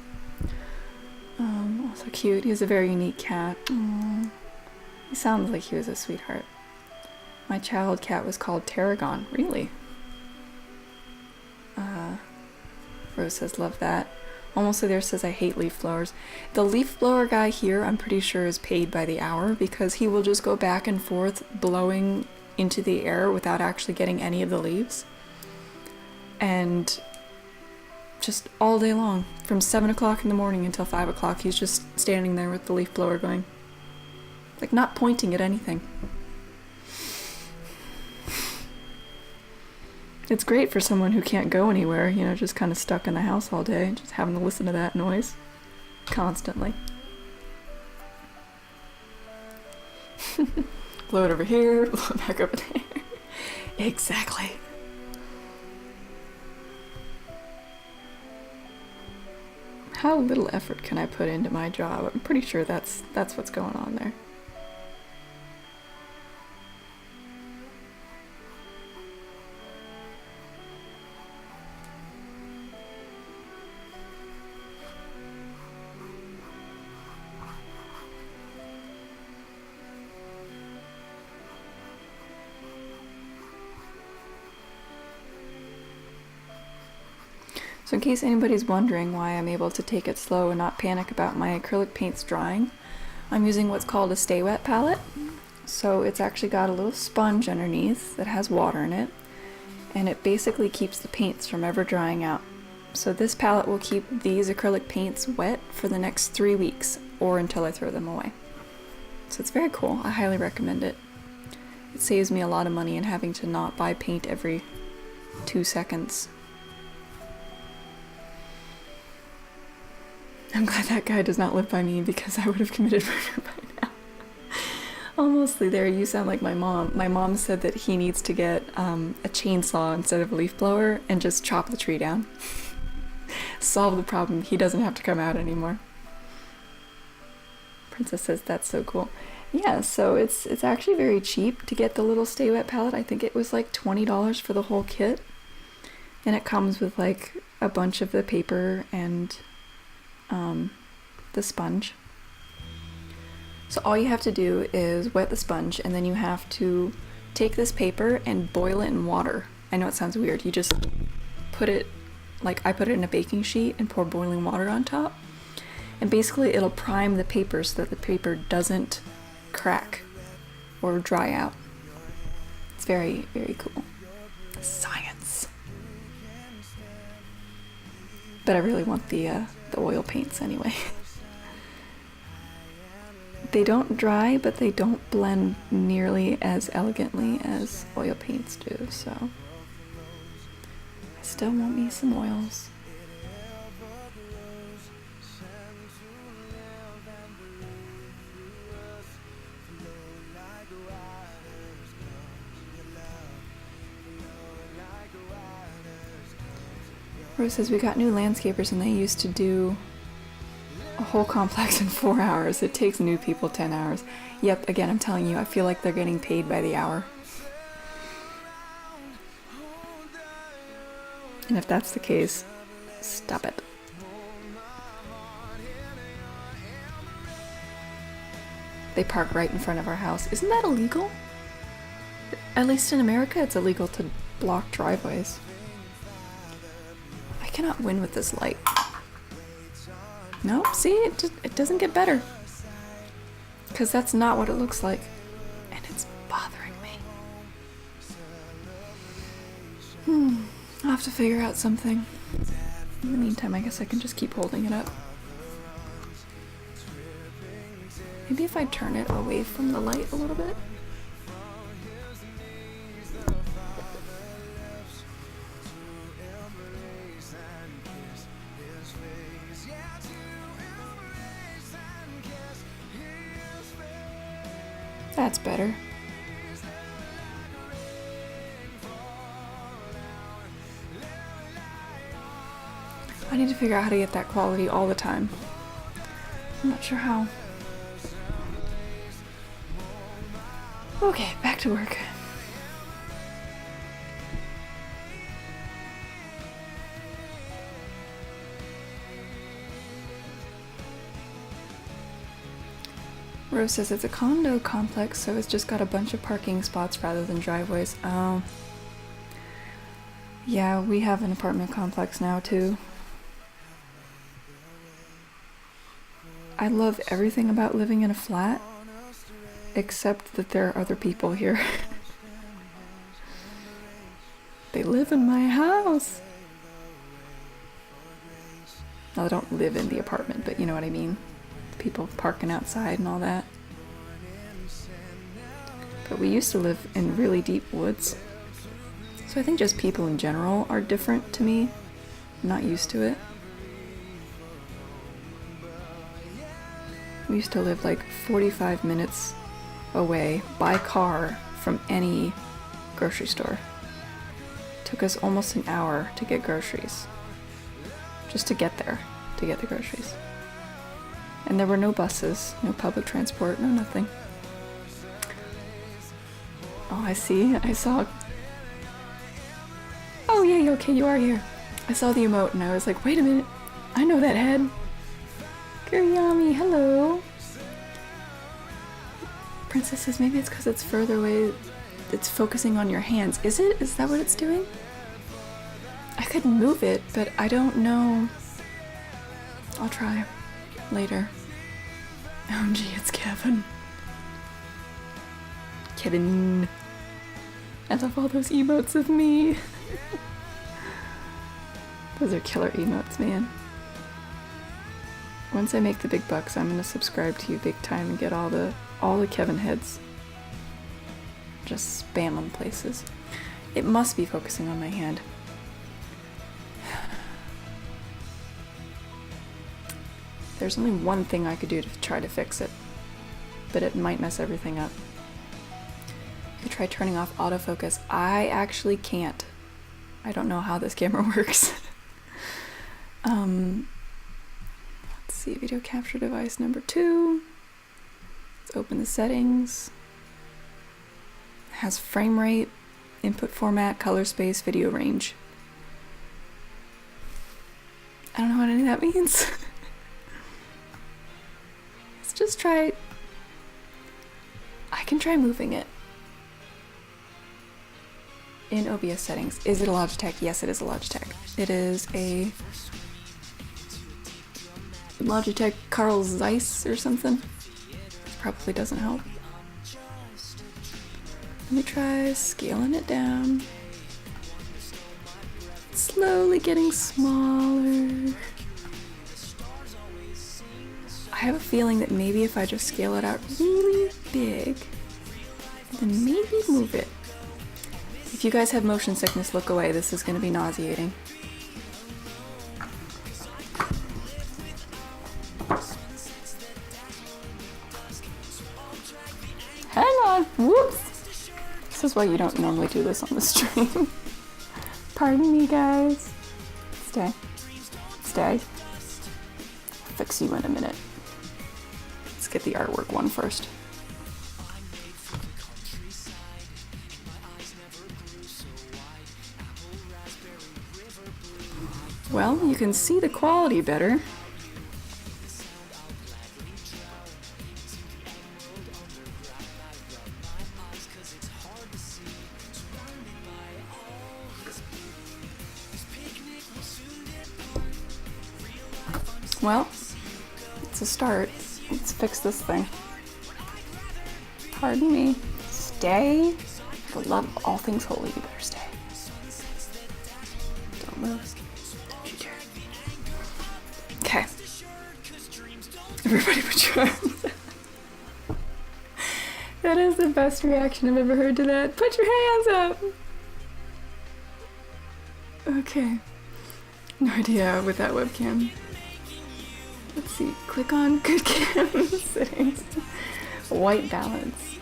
Oh, so cute. He has a very unique cat. Aww. He sounds like he was a sweetheart. My child cat was called Tarragon. Really? Rose says, love that. Almost there says, I hate leaf blowers. The leaf blower guy here, I'm pretty sure, is paid by the hour because he will just go back and forth blowing into the air without actually getting any of the leaves. And just all day long, from 7 o'clock in the morning until 5 o'clock, he's just standing there with the leaf blower going. Like, not pointing at anything. It's great for someone who can't go anywhere, you know, just kind of stuck in the house all day, just having to listen to that noise constantly. Blow it over here, blow it back over there. Exactly. How little effort can I put into my job? I'm pretty sure that's what's going on there. So in case anybody's wondering why I'm able to take it slow and not panic about my acrylic paints drying, I'm using what's called a Stay Wet palette. So it's actually got a little sponge underneath that has water in it, and it basically keeps the paints from ever drying out. So this palette will keep these acrylic paints wet for the next 3 weeks, or until I throw them away. So it's very cool. I highly recommend it. It saves me a lot of money in having to not buy paint every 2 seconds. I'm glad that guy does not live by me because I would have committed murder by now. Almost there, you sound like my mom. My mom said that he needs to get a chainsaw instead of a leaf blower and just chop the tree down. Solve the problem. He doesn't have to come out anymore. Princess says that's so cool. Yeah, so it's actually very cheap to get the little Stay Wet palette. I think it was like $20 for the whole kit. And it comes with like a bunch of the paper and the sponge. So all you have to do is wet the sponge, and then you have to take this paper and boil it in water. I know it sounds weird. You just put it, like I put it in a baking sheet and pour boiling water on top. And basically it'll prime the paper so that the paper doesn't crack or dry out. It's very, very cool. Science. But I really want the oil paints anyway. They don't dry, but they don't blend nearly as elegantly as oil paints do, so I still want me some oils. Rose says we got new landscapers and they used to do a whole complex in 4 hours. It takes new people 10 hours. Yep, again, I'm telling you, I feel like they're getting paid by the hour. And if that's the case, stop it. They park right in front of our house. Isn't that illegal? At least in America, it's illegal to block driveways. I cannot win with this light. Nope, see, it doesn't get better. Because that's not what it looks like. And it's bothering me. I'll have to figure out something. In the meantime, I guess I can just keep holding it up. Maybe if I turn it away from the light a little bit. That's better. I need to figure out how to get that quality all the time. I'm not sure how. Okay, back to work. Rose says it's a condo complex, so it's just got a bunch of parking spots rather than driveways. Oh. Yeah, we have an apartment complex now too. I love everything about living in a flat, except that there are other people here. They live in my house. Well, they don't live in the apartment, but you know what I mean. People parking outside and all that. But we used to live in really deep woods. So I think just people in general are different to me. I'm not used to it. We used to live like 45 minutes away by car from any grocery store. It took us almost an hour to get groceries. Just to get there, to get the groceries. And there were no buses, no public transport, no nothing. Oh, I see. I saw... Oh, yeah, okay, you are here. I saw the emote and I was like, wait a minute. I know that head. Kuryami, hello. Princess says maybe it's because it's further away. It's focusing on your hands. Is it? Is that what it's doing? I could move it, but I don't know. I'll try later. OMG, it's Kevin. Kevin. I love all those emotes of me. Those are killer emotes, man. Once I make the big bucks, I'm gonna subscribe to you big time and get all the Kevin heads. Just spam them places. It must be focusing on my hand. There's only one thing I could do to try to fix it, but it might mess everything up. You could try turning off autofocus. I actually can't. I don't know how this camera works. Let's see, video capture device number 2. Let's open the settings. It has frame rate, input format, color space, video range. I don't know what any of that means. Let's just try... I can try moving it. In OBS settings. Is it a Logitech? Yes, it is a Logitech. It is a Logitech Carl Zeiss or something. Probably doesn't help. Let me try scaling it down. Slowly getting smaller. I have a feeling that maybe if I just scale it out really big, then maybe move it. If you guys have motion sickness, look away. This is going to be nauseating. Hang on. Whoops. This is why you don't normally do this on the stream. Pardon me, guys. Stay. Stay. I'll fix you in a minute. Let's get the artwork one first. Well, you can see the quality better. Well, it's a start. Let's fix this thing. Pardon me. Stay. For the love of all things holy, you better stay. Don't move. Don't you dare. Okay. Everybody put your arms up. That is the best reaction I've ever heard to that. Put your hands up! Okay. No idea with that webcam. Let's see. Click on good cam settings. White balance.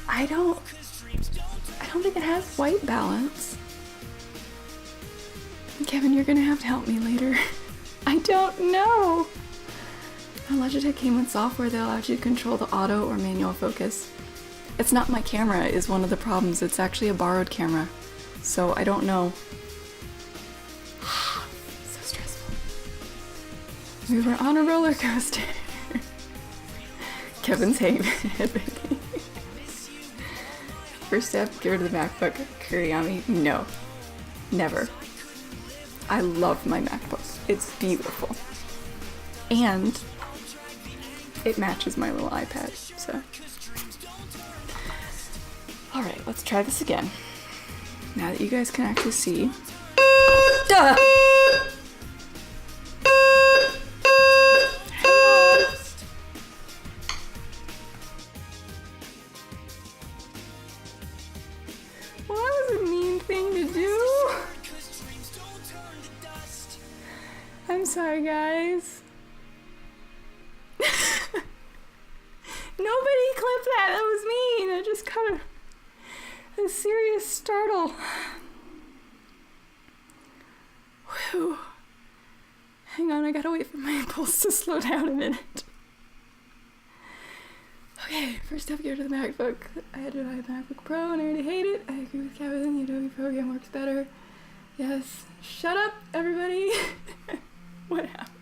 I don't think it has white balance. Kevin, you're gonna have to help me later. I don't know. Logitech came with software that allowed you to control the auto or manual focus. It's not my camera is one of the problems. It's actually a borrowed camera. So I don't know. So stressful. We were on a roller coaster. Kevin's headbanging. First step, get rid of the MacBook. Kuriyami, no. Never. I love my MacBook. It's beautiful. And it matches my little iPad, so. Alright, let's try this again. Now that you guys can actually see. Duh! Well, that was a mean thing to do. I'm sorry, guys. Nobody clipped that. That was mean. I just caught a serious startle. Whew. Hang on, I gotta wait for my pulse to slow down a minute. Okay, first step, get rid of the MacBook. I had to buy a MacBook Pro and I already hate it. I agree with Kevin, the Adobe program works better. Yes. Shut up, everybody. What happened?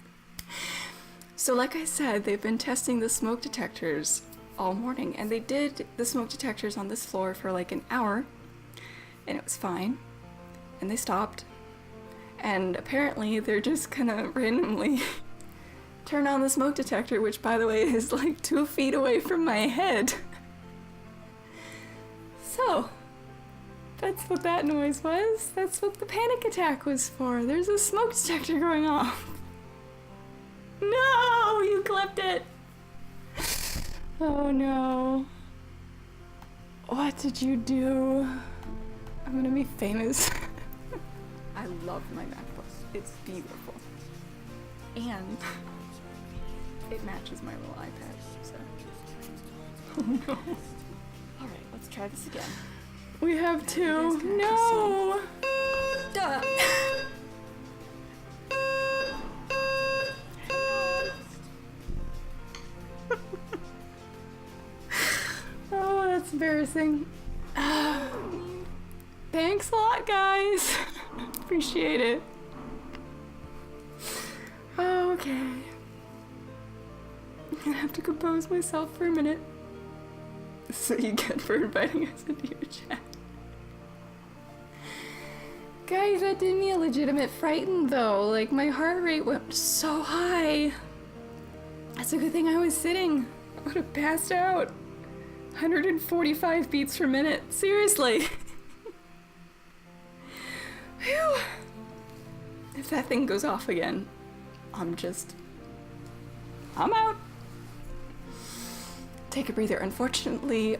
So like I said, they've been testing the smoke detectors all morning, and they did the smoke detectors on this floor for like an hour, and it was fine, and they stopped, and apparently they're just gonna randomly turn on the smoke detector, which by the way is like 2 feet away from my head. So that's what that noise was. That's what the panic attack was for. There's a smoke detector going off. No, you clipped it. Oh no. What did you do? I'm gonna be famous. I love my MacBook. It's beautiful. And it matches my little iPad, so. Oh no. Alright, let's try this again. We have two. No! Duh! Oh, that's embarrassing. Thanks a lot, guys. Appreciate it. Okay. I'm gonna have to compose myself for a minute. So you get for inviting us into your chat. Guys, that did me a legitimate frighten though. Like, my heart rate went so high. That's a good thing I was sitting. I would have passed out. 145 beats per minute. Seriously. Whew. If that thing goes off again, I'm out. Take a breather. Unfortunately,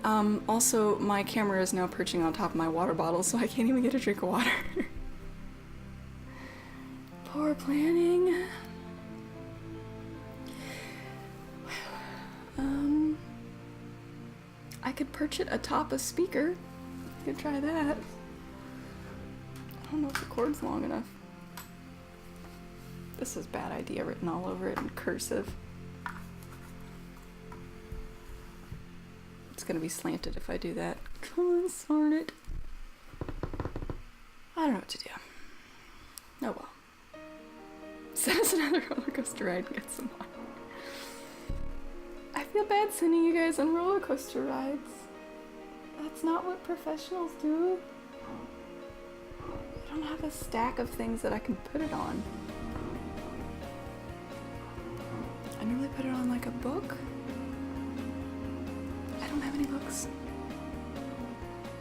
also my camera is now perching on top of my water bottle, so I can't even get a drink of water. Poor planning. I could perch it atop a speaker. I could try that. I don't know if the cord's long enough. This is bad idea written all over it in cursive. It's gonna be slanted if I do that. Come on, darn it. I don't know what to do. Oh well. Send us another roller coaster ride and get some water. I feel bad sending you guys on roller coaster rides. That's not what professionals do. I don't have a stack of things that I can put it on. I normally put it on like a book. I don't have any books.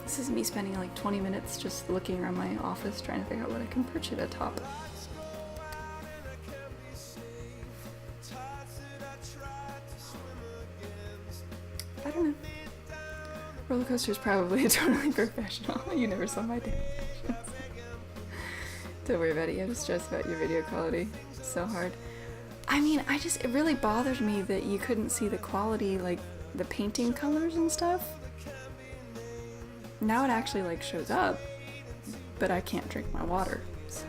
This is me spending like 20 minutes just looking around my office trying to figure out what I can perch it atop. I don't know. Roller coaster is probably totally professional. You never saw my damn actions. Don't worry about it. You have to stress about your video quality. It's so hard. I mean, it really bothered me that you couldn't see the quality, like the painting colors and stuff. Now it actually like shows up, but I can't drink my water. So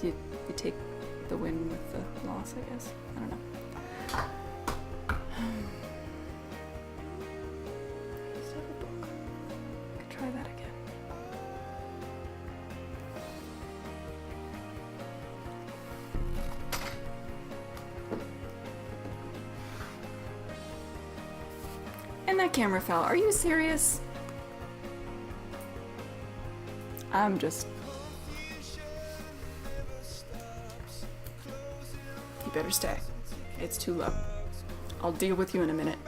you take the win with the loss, I guess. I don't know. that camera fell. Are you serious? I'm just... You better stay. It's too low. I'll deal with you in a minute.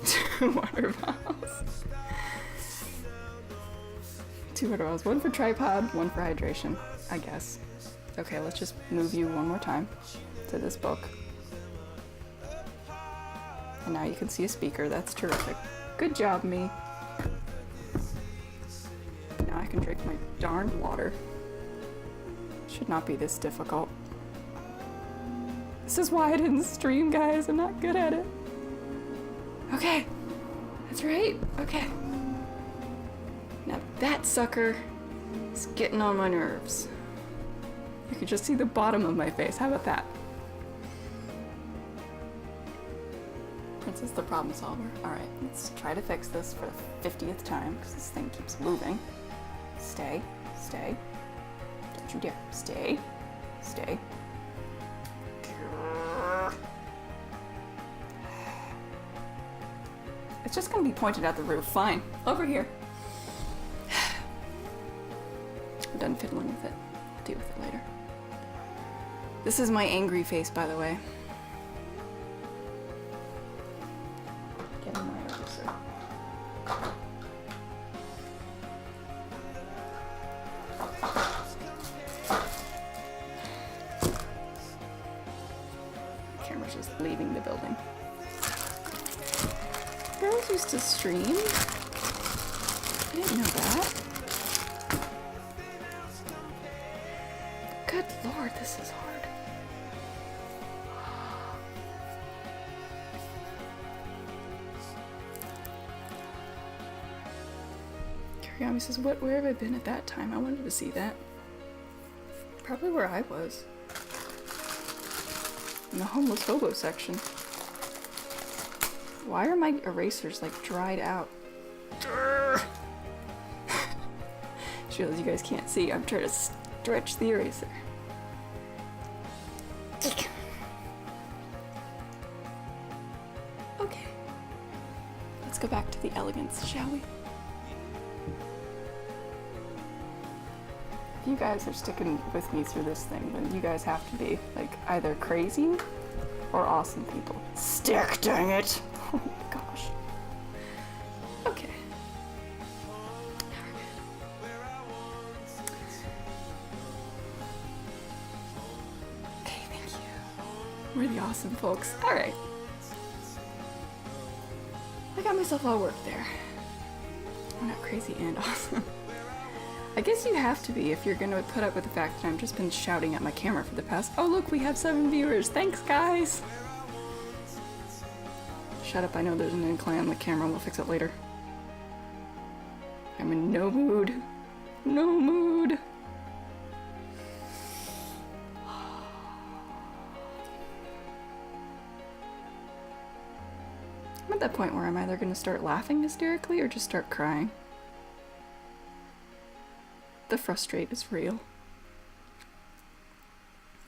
2 water bottles. 2 water bottles. 1 for tripod, 1 for hydration, I guess. Okay, let's just move you one more time to this book. And now you can see a speaker. That's terrific. Good job, me. Now I can drink my darned water. Should not be this difficult. This is why I didn't stream, guys. I'm not good at it. Okay. That's right. Okay. Now that sucker is getting on my nerves. You can just see the bottom of my face. How about that? Princess the problem solver. Alright, let's try to fix this for the 50th time because this thing keeps moving. Stay. Stay. Don't you dare. Stay. Stay. It's just gonna be pointed at the roof. Fine. Over here. I'm done fiddling with it. I'll deal with it later. This is my angry face, by the way. Getting my eraser. The camera's just leaving the building. Girls used to stream. I didn't know that. Good lord, this is hard. Kirigami says, where have I been at that time? I wanted to see that. Probably where I was. In the homeless hobo section. Why are my erasers like dried out? She knows you guys can't see. I'm trying to stretch the eraser. Okay. Let's go back to the elegance, shall we? If you guys are sticking with me through this thing, then you guys have to be like either crazy or awesome people. Stick, dang it! Oh my gosh. Okay. Now we're good. Okay, thank you. We're the awesome folks. Alright. I got myself all worked there. I'm not crazy and awesome. I guess you have to be if you're gonna put up with the fact that I've just been shouting at my camera for the past— oh look, we have 7 viewers. Thanks, guys! Shut up, I know there's an incline on the camera, we'll fix it later. I'm in no mood. No mood! I'm at that point where I'm either gonna start laughing hysterically or just start crying. The frustrate is real.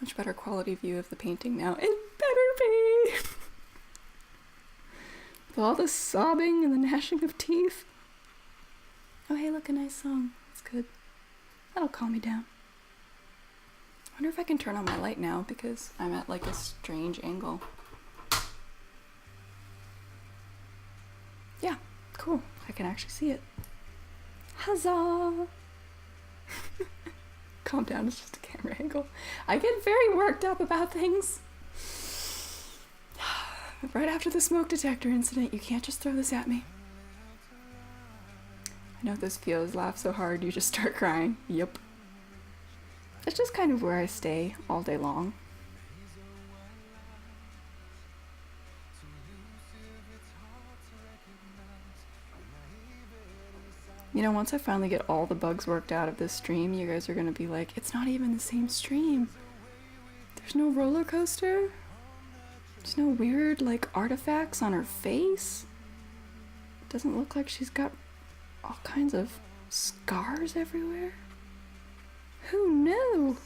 Much better quality view of the painting now. It better be! With all the sobbing and the gnashing of teeth. Oh hey, look, a nice song. That's good. That'll calm me down. I wonder if I can turn on my light now because I'm at like a strange angle. Yeah, cool. I can actually see it. Huzzah! Calm down, it's just a camera angle. I get very worked up about things. Right after the smoke detector incident, you can't just throw this at me. I know this feels, laugh so hard you just start crying. Yep. That's just kind of where I stay all day long. You know, once I finally get all the bugs worked out of this stream, you guys are gonna be like, it's not even the same stream. There's no roller coaster. There's no weird, like, artifacts on her face. It doesn't look like she's got all kinds of scars everywhere. Who knew?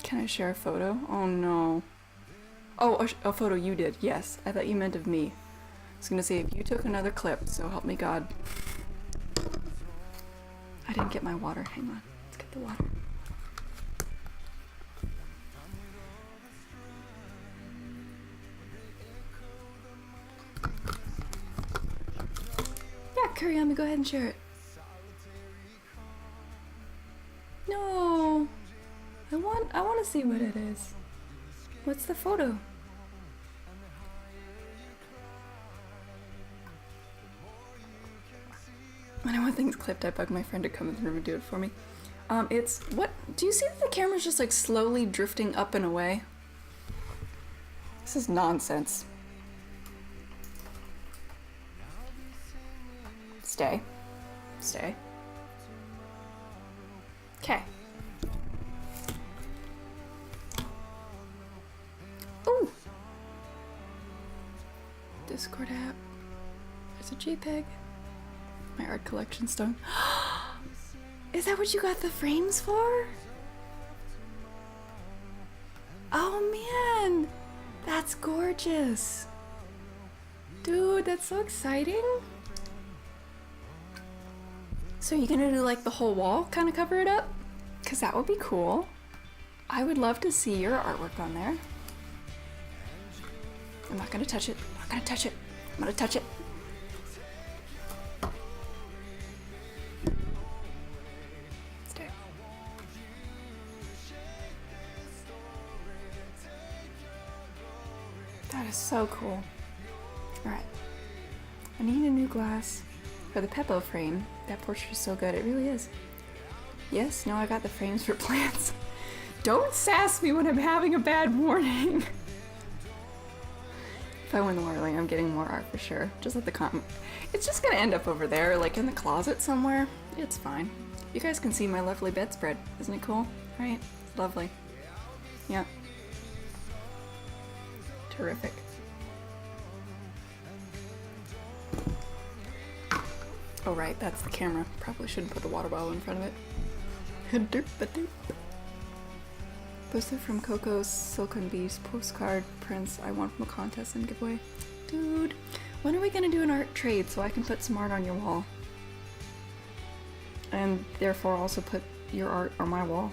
Can I share a photo? Oh no. Oh, a photo you did. Yes, I thought you meant of me. I was gonna say if you took another clip, so help me God. I didn't get my water. Hang on. Let's get the water. Yeah, Kuriyami, go ahead and share it. No. I want to see what it is. What's the photo? When I want things clipped, I bug my friend to come in the room and do it for me. It's what? Do you see that the camera's just like slowly drifting up and away? This is nonsense. Stay. Stay. Okay. Ooh! Discord app. There's a JPEG. My art collection stone. Is that what you got the frames for? Oh man! That's gorgeous! Dude, that's so exciting! So are you gonna do like the whole wall, kind of cover it up? Cause that would be cool. I would love to see your artwork on there. I'm not gonna touch it. I'm not gonna touch it. I'm gonna touch it. Stay. That is so cool. Alright. I need a new glass for the Peppo frame. That portrait is so good. It really is. Yes, no, I got the frames for plants. Don't sass me when I'm having a bad morning. If I win the Waterling, I'm getting more art for sure. Just let the comment. It's just gonna end up over there, like in the closet somewhere. It's fine. You guys can see my lovely bedspread. Isn't it cool? Right? It's lovely. Yeah. Terrific. Oh right, that's the camera. Probably shouldn't put the water bottle in front of it. Derp-a-derp. Posted from Coco's Silken Beast postcard prints I won from a contest and giveaway. Dude, when are we gonna do an art trade so I can put some art on your wall? And therefore also put your art on my wall.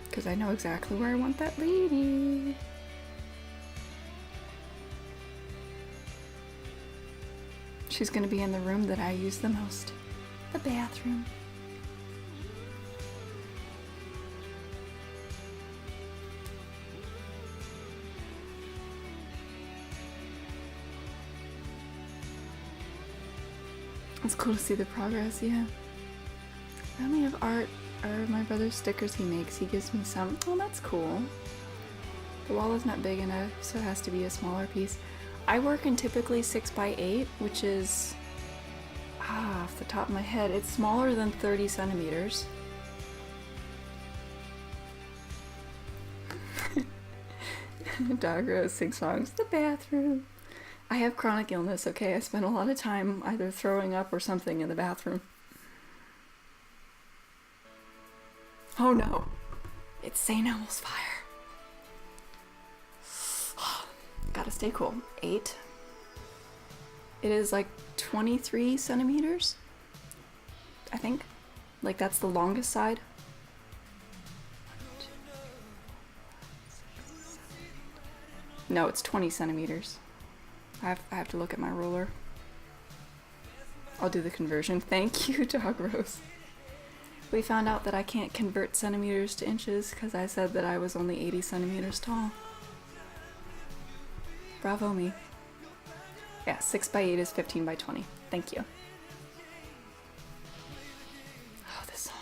Because I know exactly where I want that lady. She's gonna be in the room that I use the most. The bathroom. It's cool to see the progress, yeah. I only have art or my brother's stickers he makes. He gives me some. Oh, that's cool. The wall is not big enough, so it has to be a smaller piece. I work in typically 6x8, which is, off the top of my head, it's smaller than 30 centimeters. Dog Rose sings songs. The bathroom. I have chronic illness, okay? I spend a lot of time either throwing up or something in the bathroom. Oh no. It's St. Elmo's fire. Gotta stay cool. 8. It is like 23 centimeters, I think. Like that's the longest side. No, it's 20 centimeters. I have to look at my ruler. I'll do the conversion. Thank you, Dog Rose. We found out that I can't convert centimeters to inches because I said that I was only 80 centimeters tall. Bravo me. Yeah, 6x8 is 15x20. Thank you. Oh, this song.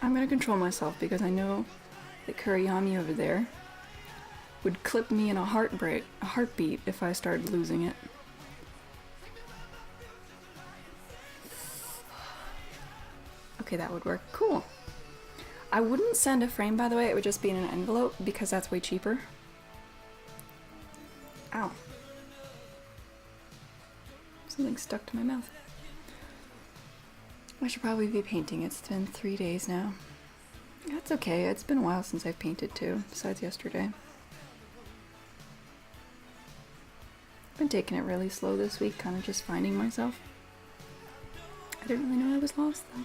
I'm gonna control myself because I know that Kuriyami over there would clip me in a heartbeat if I started losing it. Okay, that would work. Cool. I wouldn't send a frame, by the way. It would just be in an envelope because that's way cheaper. Ow. Something stuck to my mouth. I should probably be painting. It's been 3 days now. That's okay. It's been a while since I've painted too, besides yesterday. I've been taking it really slow this week, kind of just finding myself. I didn't really know I was lost though.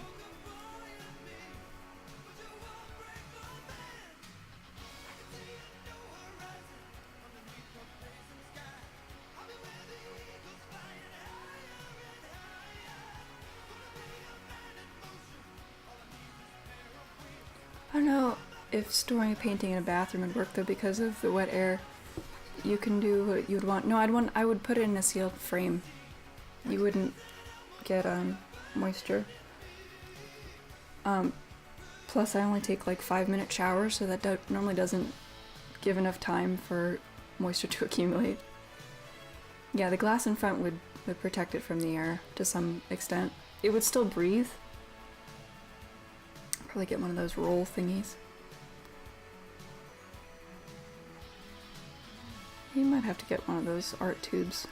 I don't know if storing a painting in a bathroom would work though, because of the wet air. You can do what you would want. No, I would put it in a sealed frame. You wouldn't get moisture. Plus I only take like 5-minute showers, so that normally doesn't give enough time for moisture to accumulate. Yeah, the glass in front would protect it from the air to some extent. It would still breathe. Probably get one of those roll thingies. You might have to get one of those art tubes.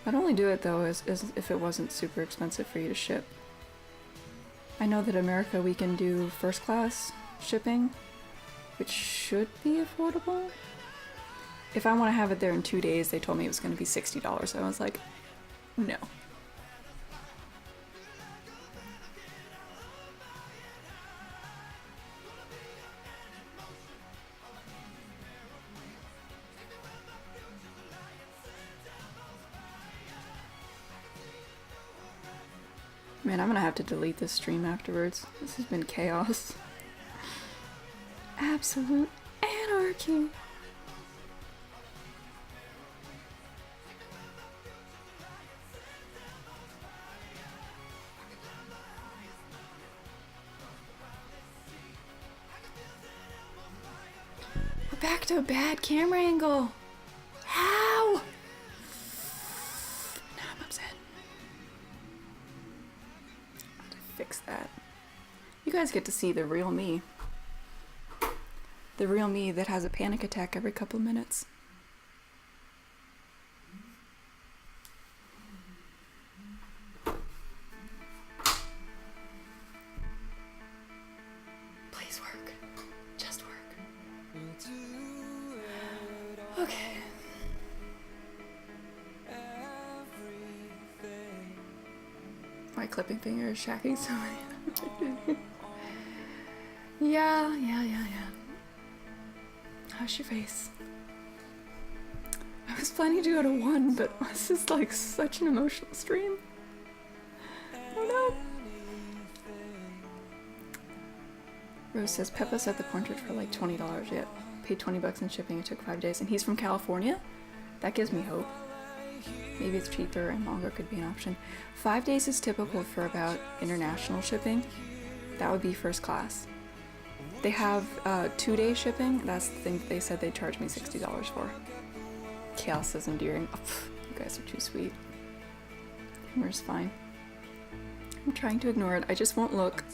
I'd only do it though as if it wasn't super expensive for you to ship. I know that America we can do first class shipping, which should be affordable. If I want to have it there in 2 days, they told me it was going to be $60. I was like, no. Man, I'm gonna have to delete this stream afterwards. This has been chaos. Absolute anarchy. We're back to a bad camera angle. How? Now I'm upset. Fix that. You guys get to see the real me. The real me that has a panic attack every couple of minutes. Please work. Just work. Okay. My clipping finger is shacking so many. Yeah. How's your face? I was planning to go to 1, but this is like such an emotional stream. Oh no. Rose says Peppa set the portrait for like $20 yet. Paid 20 bucks in shipping. It took 5 days, and he's from California. That gives me hope. Maybe it's cheaper and longer could be an option. 5 days is typical for about international shipping. That would be first class. They have 2-day shipping. That's the thing they said they'd charge me $60 for. Chaos is endearing. Oh, you guys are too sweet. Humor's fine. I'm trying to ignore it. I just won't look.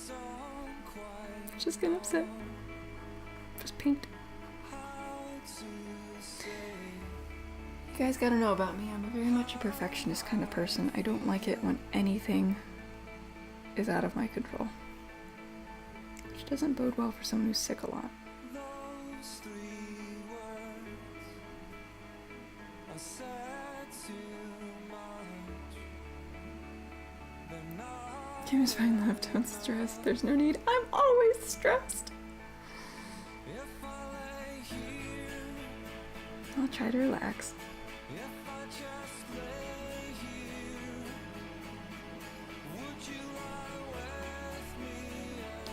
I'm just getting upset. Just paint. You guys gotta know about me. I'm very much a perfectionist kind of person. I don't like it when anything is out of my control. Which doesn't bode well for someone who's sick a lot. Kim is fine, love, don't stress. There's no need. I'm always stressed. I'll try to relax.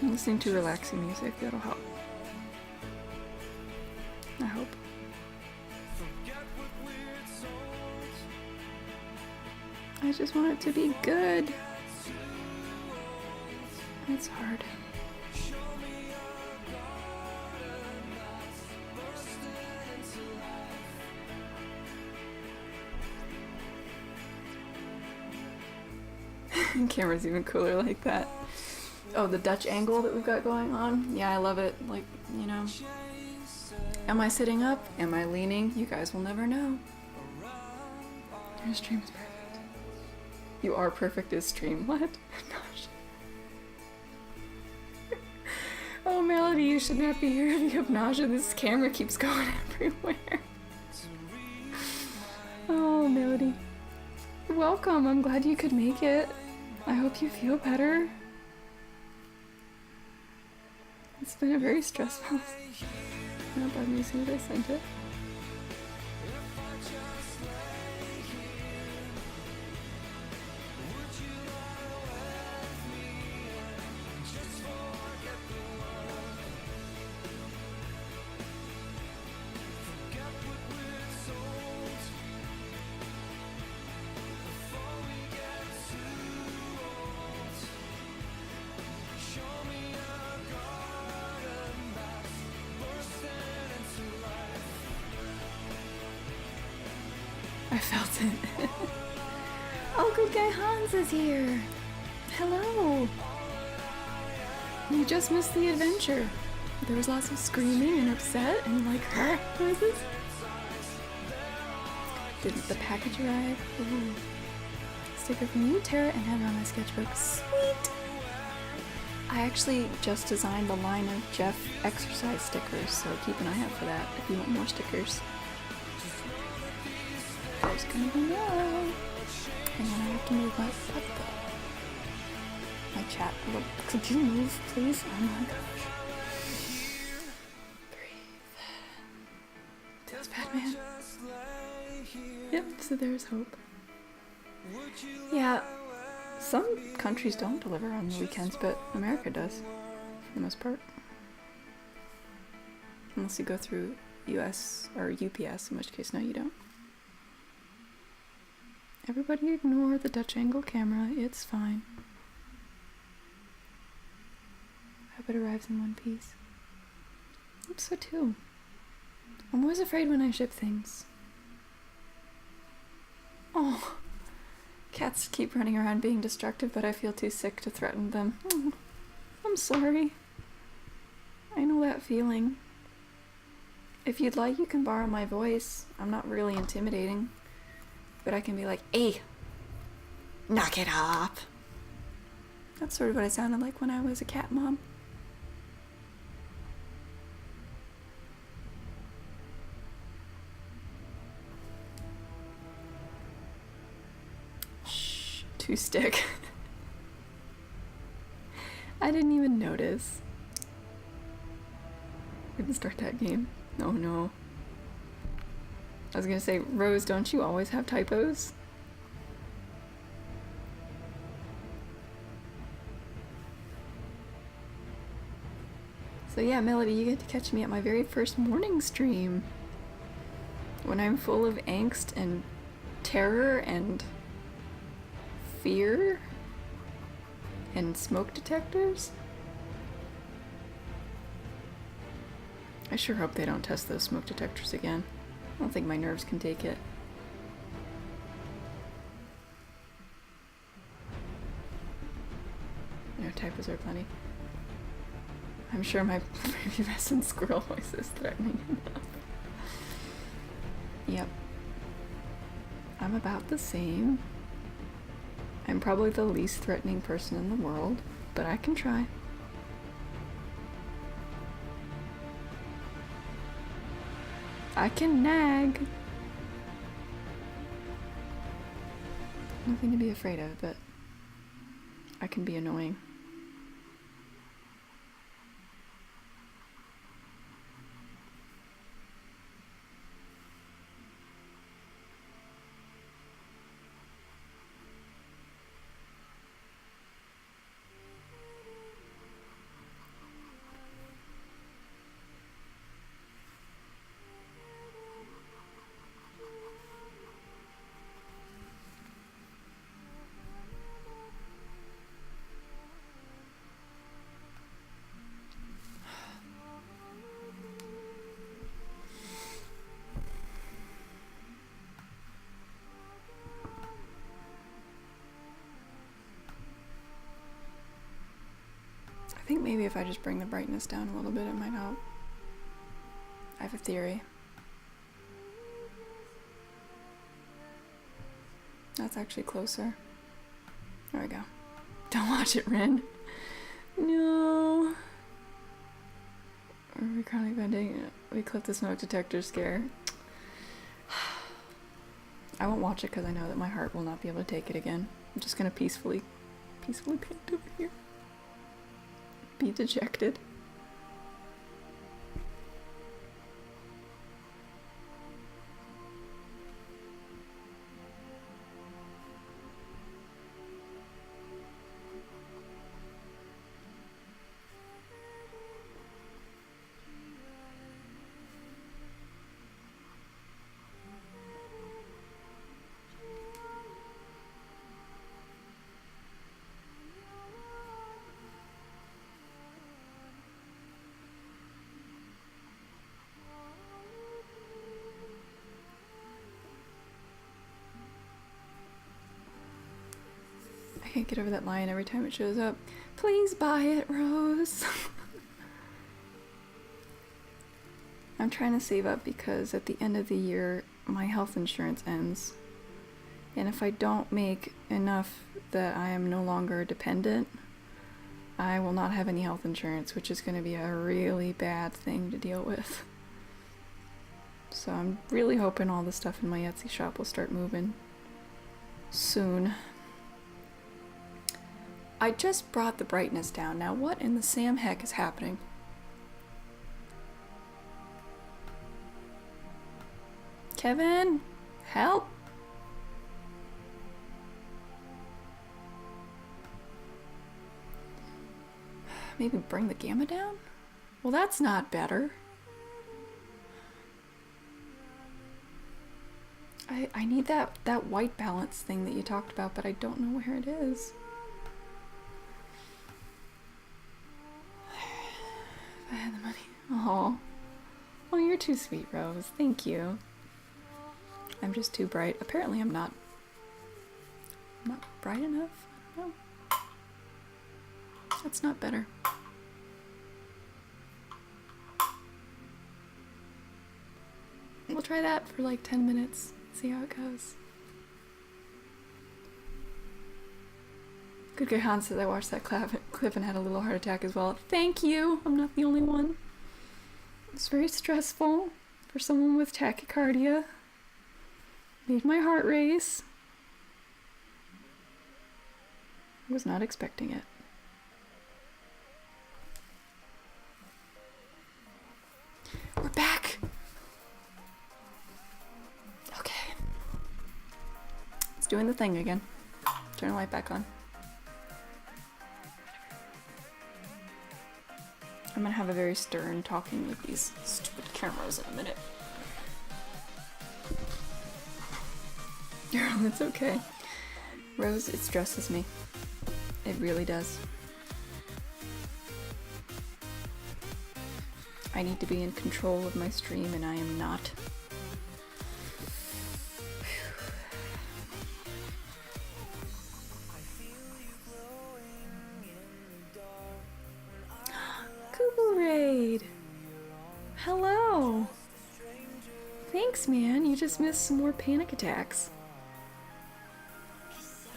I'm listening to relaxing music, that'll help. I hope. I just want it to be good. It's hard. Camera's even cooler like that. Oh, the Dutch angle that we've got going on? Yeah, I love it. Like, you know. Am I sitting up? Am I leaning? You guys will never know. Your stream is perfect. You are perfect as stream. What? Gosh. Oh, Melody, you should not be here if you have nausea. This camera keeps going everywhere. Oh, Melody. Welcome. I'm glad you could make it. I hope you feel better. It's been a very stressful. Not bug me as soon as I sent it. I felt it. Oh, good guy Hans is here. Hello. You just missed the adventure. There was lots of screaming and upset and like noises. Did the package arrive? Ooh. Sticker from you, Tara, and Heather on my sketchbook. Sweet. I actually just designed the line of Jeff exercise stickers, so keep an eye out for that if you want more stickers. There's gonna be more. And then I have to move my butt though. My chat. Could you move, please? Oh my gosh. Breathe. Feels bad, man. Yep, so there's hope. Yeah, some countries don't deliver on the weekends, but America does, for the most part. Unless you go through US or UPS, in which case, no, you don't. Everybody ignore the Dutch angle camera, it's fine. I hope it arrives in one piece. I hope so too. I'm always afraid when I ship things. Oh, cats keep running around being destructive, but I feel too sick to threaten them. Oh, I'm sorry. I know that feeling. If you'd like, you can borrow my voice. I'm not really intimidating. But I can be like, hey, knock it off. That's sort of what I sounded like when I was a cat mom. Shh, two stick. I didn't even notice. We didn't start that game. Oh no. I was gonna say, Rose, don't you always have typos? So yeah, Melody, you get to catch me at my very first morning stream. When I'm full of angst and terror and fear and smoke detectors. I sure hope they don't test those smoke detectors again. I don't think my nerves can take it. No, typos are plenty. I'm sure my prepubescent squirrel voice is threatening enough. Yep. I'm about the same. I'm probably the least threatening person in the world, but I can try. I can nag. Nothing to be afraid of, but I can be annoying. maybe if I just bring the brightness down a little bit, it might help. I have a theory. That's actually closer. There we go. Don't watch it, Rin. No. Are we currently vending? We clipped the smoke detector scare. I won't watch it because I know that my heart will not be able to take it again. I'm just gonna peacefully paint over here. Be dejected. I can't get over that line every time it shows up. Please buy it, Rose. I'm trying to save up because at the end of the year, my health insurance ends. And if I don't make enough that I am no longer dependent, I will not have any health insurance, which is going to be a really bad thing to deal with. So I'm really hoping all the stuff in my Etsy shop will start moving soon. I just brought the brightness down. Now what in the Sam heck is happening? Kevin, help! Maybe bring the gamma down? Well, that's not better. I need that white balance thing that you talked about, but I don't know where it is. If I had the money. Oh, you're too sweet, Rose. Thank you. I'm just too bright. Apparently, I'm not bright enough. No, that's not better. We'll try that for like 10 minutes. See how it goes. Good guy Hans says I watched that clip and had a little heart attack as well. Thank you. I'm not the only one. It's very stressful for someone with tachycardia. Made my heart race. I was not expecting it. We're back. Okay. It's doing the thing again. Turn the light back on. I'm gonna have a very stern talking with these stupid cameras in a minute. It's okay. Rose, it stresses me. It really does. I need to be in control of my stream and I am not. Raid. Hello. Thanks, man. You just missed some more panic attacks.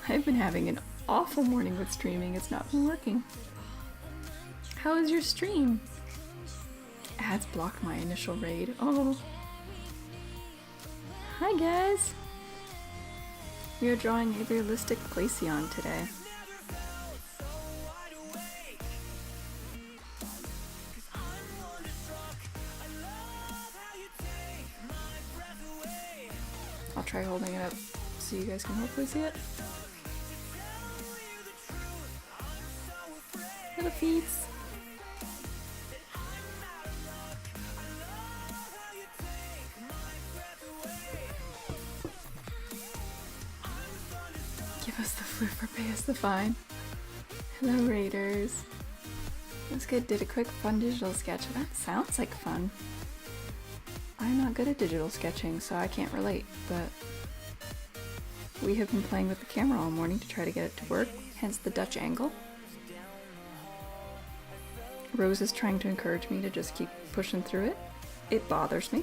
I've been having an awful morning with streaming. It's not been working. How is your stream? Ads blocked my initial raid. Oh. Hi, guys. We are drawing a realistic Glaceon today. I'll try holding it up so you guys can hopefully see it. Little feet. Give us the flip or pay us the fine. Hello, Raiders. That's good. Did a quick fun digital sketch. That sounds like fun. I'm not good at digital sketching, so I can't relate, but we have been playing with the camera all morning to try to get it to work, hence the Dutch angle. Rose is trying to encourage me to just keep pushing through it. It bothers me.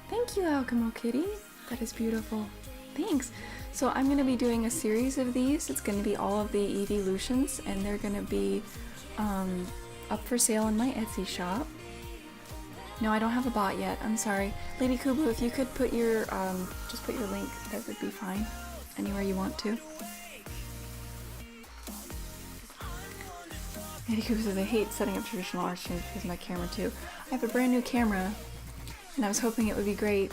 Thank you, Alchemo Kitty. That is beautiful. Thanks. So I'm going to be doing a series of these. It's going to be all of the evolutions, and they're going to be up for sale in my Etsy shop. No, I don't have a bot yet. I'm sorry. Lady Kubu, if you could put your, just put your link, that would be fine. Anywhere you want to. Lady Kubu says, I hate setting up traditional art streams because of my camera too. I have a brand new camera, and I was hoping it would be great,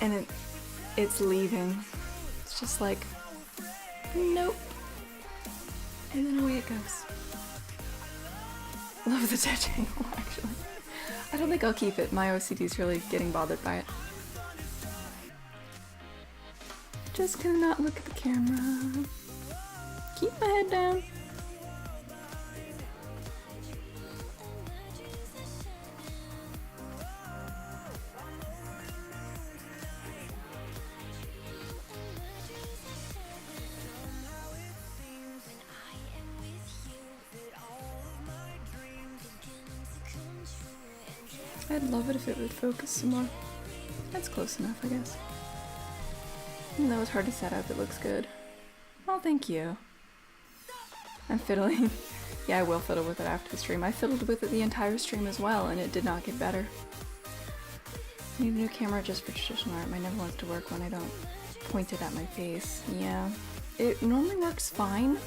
and it's leaving. It's just like, nope. And then away it goes. Love the touch angle, actually. I don't think I'll keep it. My OCD is really getting bothered by it. Just cannot look at the camera. Keep my head down. I'd love it if it would focus some more. That's close enough, I guess. Even though it's hard to set up, it looks good. Oh, thank you. I'm fiddling. Yeah, I will fiddle with it after the stream. I fiddled with it the entire stream as well, and it did not get better. I need a new camera just for traditional art. Mine never wants to work when I don't point it at my face. Yeah. It normally works fine.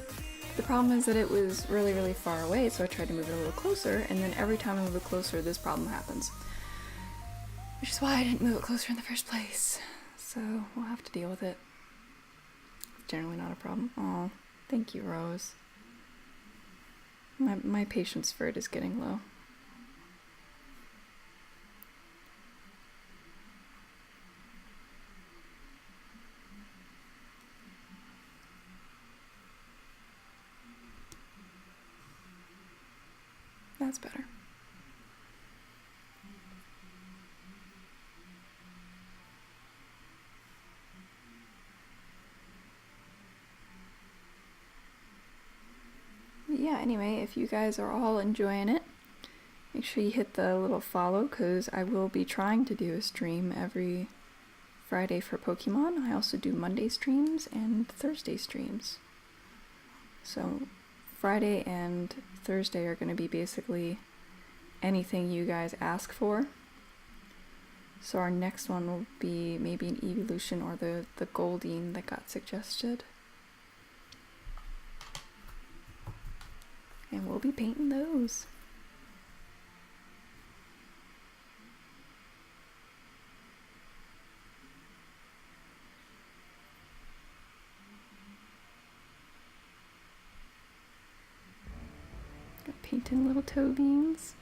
The problem is that it was really, really far away, so I tried to move it a little closer, and then every time I move it closer, this problem happens. Which is why I didn't move it closer in the first place. So we'll have to deal with it. It's generally not a problem. Oh, thank you, Rose. My patience for it is getting low. That's better. Yeah, anyway, if you guys are all enjoying it, make sure you hit the little follow, because I will be trying to do a stream every Friday for Pokemon. I also do Monday streams and Thursday streams. So Friday and Thursday are going to be basically anything you guys ask for. So our next one will be maybe an evolution or the Goldeen that got suggested. And we'll be painting those. Got painting little toe beans.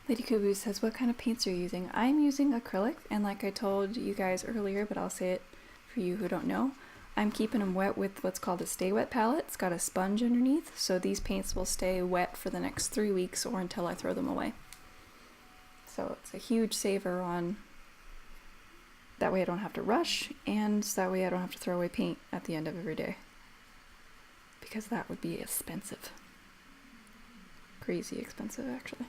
Lady Kubu says, what kind of paints are you using? I'm using acrylic, and like I told you guys earlier, but I'll say it for you who don't know, I'm keeping them wet with what's called a Stay Wet palette. It's got a sponge underneath, so these paints will stay wet for the next 3 weeks or until I throw them away. So it's a huge saver on, that way I don't have to rush, and that way I don't have to throw away paint at the end of every day. Because that would be expensive. Crazy expensive, actually.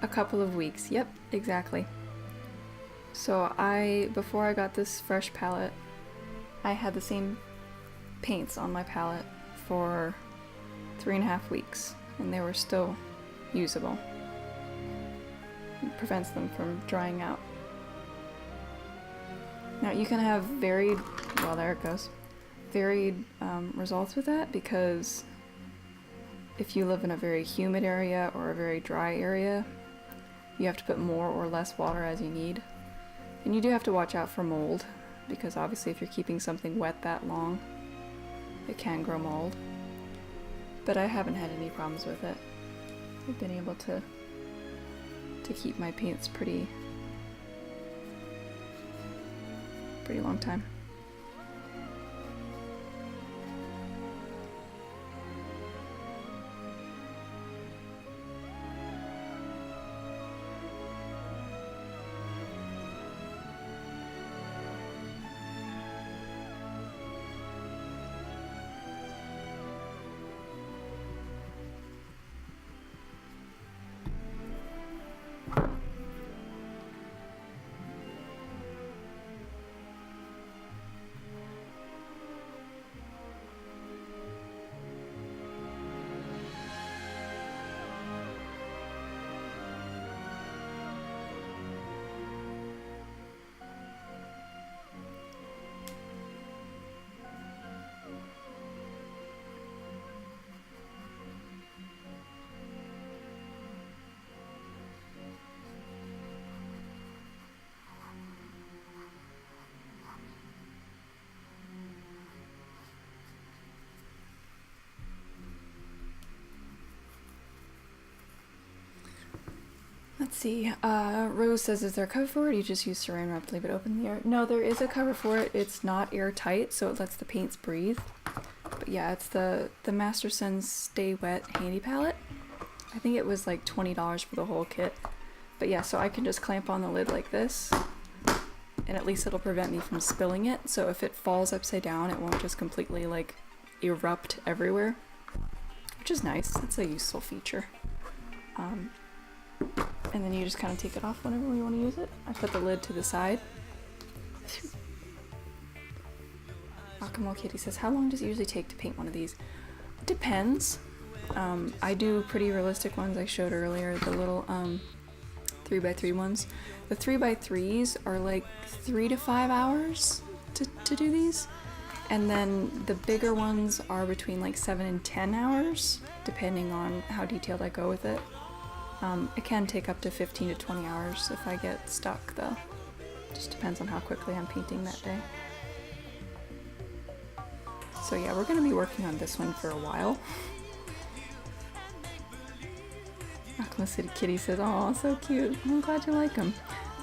A couple of weeks, yep, exactly. So before I got this fresh palette, I had the same paints on my palette for 3.5 weeks, and they were still usable. It prevents them from drying out. Now you can have varied, well there it goes, varied results with that, because if you live in a very humid area or a very dry area, you have to put more or less water as you need. And you do have to watch out for mold, because obviously if you're keeping something wet that long, it can grow mold. But I haven't had any problems with it. I've been able to keep my paints pretty long time. Let's see, Rose says, is there a cover for it? You just use saran wrap to leave it open in the air. No, there is a cover for it. It's not airtight, so it lets the paints breathe. But yeah, it's the Masterson's Stay Wet Handy Palette. I think it was like $20 for the whole kit. But yeah, so I can just clamp on the lid like this, and at least it'll prevent me from spilling it. So if it falls upside down, it won't just completely like erupt everywhere, which is nice. It's a useful feature. And then you just kind of take it off whenever you want to use it. I put the lid to the side. Akamo Kitty says, how long does it usually take to paint one of these? Depends. I do pretty realistic ones I showed earlier, the little 3x3 ones. The 3x3s are like 3 to 5 hours to do these. And then the bigger ones are between like 7 and 10 hours, depending on how detailed I go with it. It can take up to 15 to 20 hours if I get stuck, though. Just depends on how quickly I'm painting that day. So yeah, we're going to be working on this one for a while. Aquila City Kitty says, "Oh, so cute. I'm glad you like them."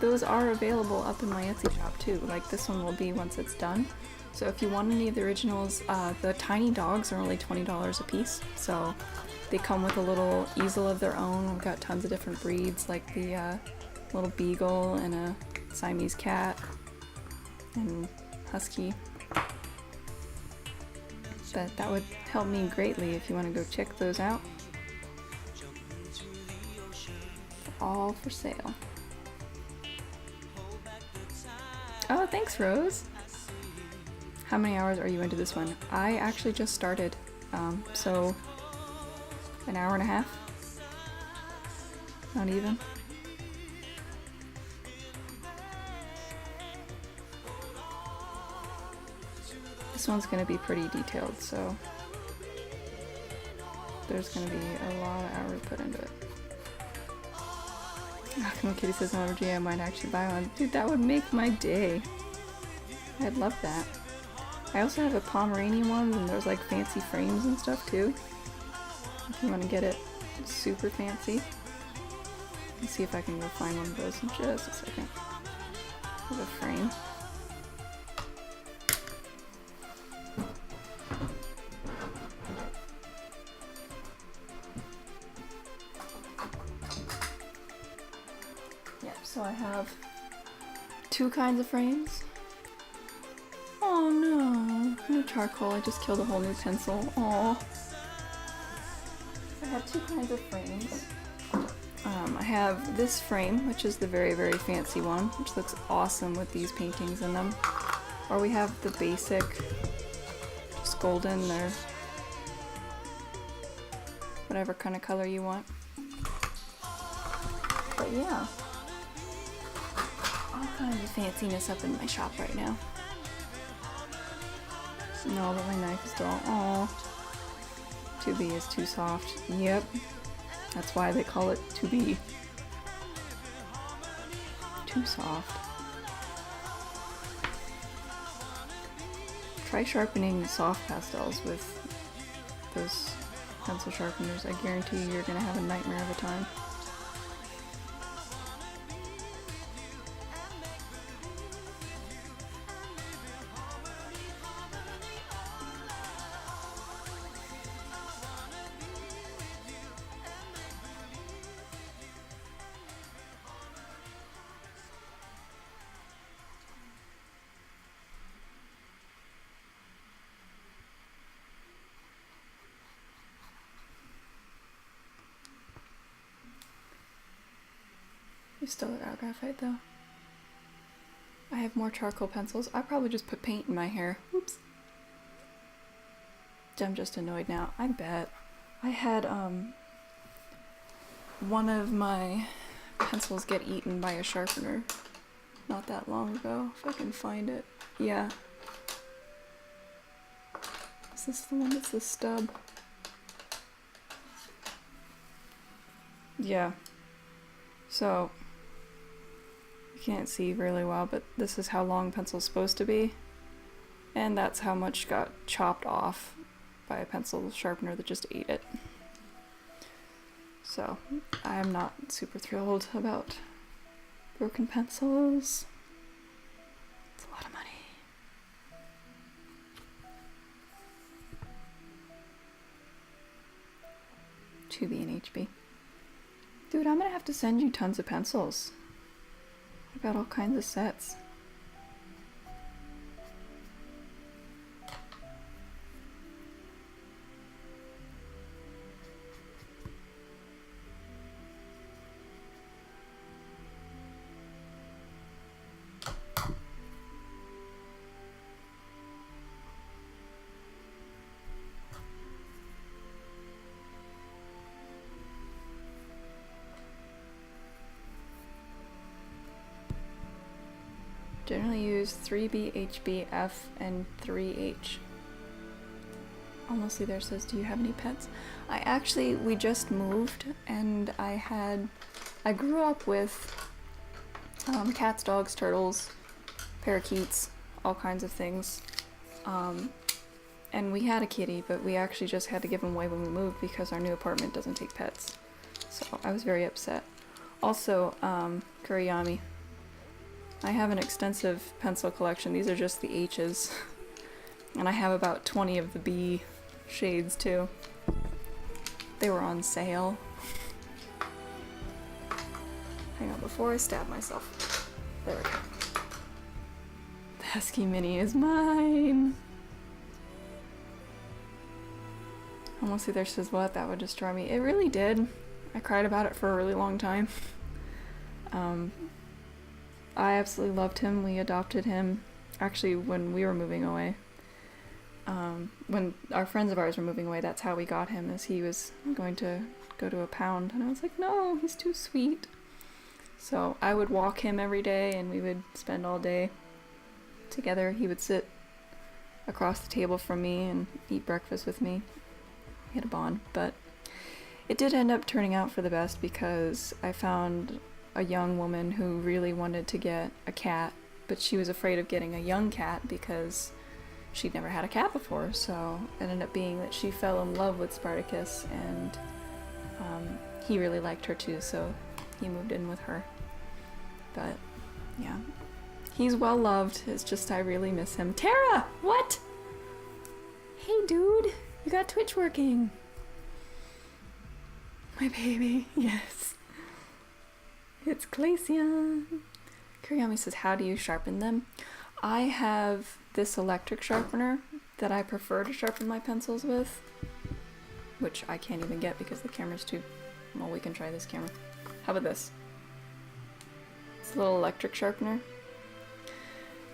Those are available up in my Etsy shop too. Like this one will be once it's done. So if you want any of the originals, the tiny dogs are only $20 a piece. So they come with a little easel of their own. We've got tons of different breeds, like the little beagle and a Siamese cat and husky. But that would help me greatly if you want to go check those out. They're all for sale. Oh, thanks, Rose. How many hours are you into this one? I actually just started, so an hour and a half. Not even. This one's going to be pretty detailed, so there's going to be a lot of hours put into it. Akamo Kitty says, "OMG, I might actually buy one." Dude, that would make my day. I'd love that. I also have a Pomeranian one, and there's like fancy frames and stuff too. If you want to get it super fancy. Let's see if I can go find one of those in just a second. With a frame. Yep, so I have two kinds of frames. Oh no, no charcoal, I just killed a whole new pencil. Aw. I have two kinds of frames. I have this frame, which is the very, very fancy one, which looks awesome with these paintings in them. Or we have the basic, just golden or whatever kind of color you want. But yeah, all kinds of fanciness up in my shop right now. No, but my knife is dull. Aww. 2B is too soft. Yep. That's why they call it 2B. Too soft. Try sharpening soft pastels with those pencil sharpeners. I guarantee you you're gonna have a nightmare of a time. You still got graphite though. I have more charcoal pencils. I probably just put paint in my hair. Oops. I'm just annoyed now. I bet. I had one of my pencils get eaten by a sharpener not that long ago. If I can find it. Yeah. Is this the one that's the stub? Yeah. So can't see really well, but this is how long pencil's supposed to be, and that's how much got chopped off by a pencil sharpener that just ate it. So I'm not super thrilled about broken pencils. It's a lot of money. $2B and HB. Dude, I'm gonna have to send you tons of pencils. I got all kinds of sets. Generally use 3B, HB, F, and 3H. Almost there says, do you have any pets? We just moved, and I grew up with cats, dogs, turtles, parakeets, all kinds of things. And we had a kitty, but we actually just had to give him away when we moved because our new apartment doesn't take pets. So I was very upset. Also, Kuriyami. I have an extensive pencil collection. These are just the H's. And I have about 20 of the B shades too. They were on sale. Hang on, before I stab myself. There we go. The Husky Mini is mine! Almost there says, what? That would destroy me. It really did. I cried about it for a really long time. I absolutely loved him. We adopted him actually when we were moving away. When our friends of ours were moving away, that's how we got him, as he was going to go to a pound. And I was like, no, he's too sweet. So I would walk him every day and we would spend all day together. He would sit across the table from me and eat breakfast with me. We had a bond, but it did end up turning out for the best because I found a young woman who really wanted to get a cat, but she was afraid of getting a young cat because she'd never had a cat before, so it ended up being that she fell in love with Spartacus, and he really liked her too, so he moved in with her. But yeah, he's well loved. It's just I really miss him. Tara, what? Hey dude, you got Twitch working. My baby, yes. It's Glacian. Kuriyami says, how do you sharpen them? I have this electric sharpener that I prefer to sharpen my pencils with, which I can't even get because the camera's too... Well, we can try this camera. How about this? It's a little electric sharpener.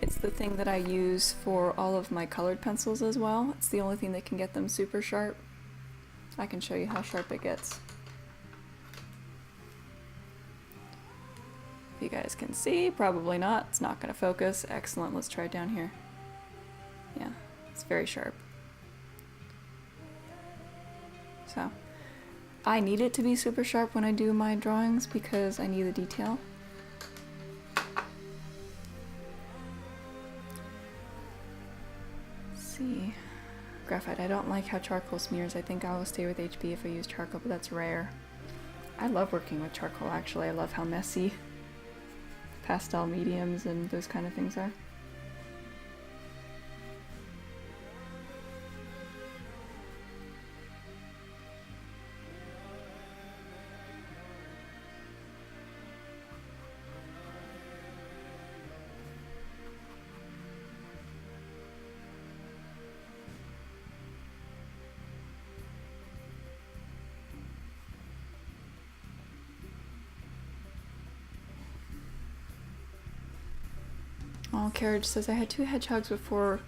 It's the thing that I use for all of my colored pencils as well. It's the only thing that can get them super sharp. I can show you how sharp it gets. If you guys can see, probably not. It's not going to focus. Excellent. Let's try it down here. Yeah, it's very sharp. So, I need it to be super sharp when I do my drawings because I need the detail. Let's see. Graphite. I don't like how charcoal smears. I think I will stay with HB if I use charcoal, but that's rare. I love working with charcoal, actually. I love how messy pastel mediums and those kind of things are. Oh, Carriage says, I had 2 hedgehogs before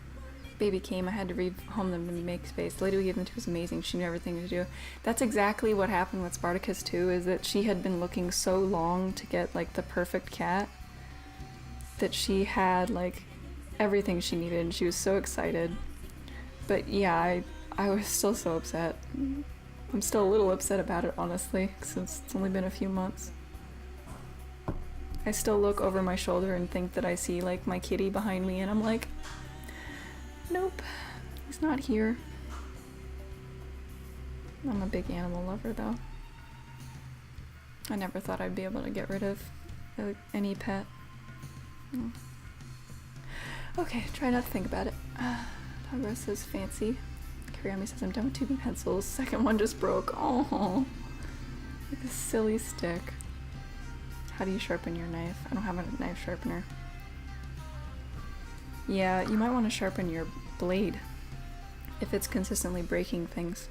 baby came. I had to rehome them to make space. The lady who gave them to was amazing. She knew everything to do. That's exactly what happened with Spartacus too, is that she had been looking so long to get like the perfect cat that she had like everything she needed and she was so excited. But yeah, I was still so upset. I'm still a little upset about it, honestly, since it's only been a few months. I still look over my shoulder and think that I see like my kitty behind me and I'm like, nope, he's not here. I'm a big animal lover though. I never thought I'd be able to get rid of any pet. Okay, try not to think about it. Tagro says fancy. Kuriyami says I'm done with tubing pencils. Second one just broke. Oh, like a silly stick. How do you sharpen your knife? I don't have a knife sharpener. Yeah, you might want to sharpen your blade if it's consistently breaking things.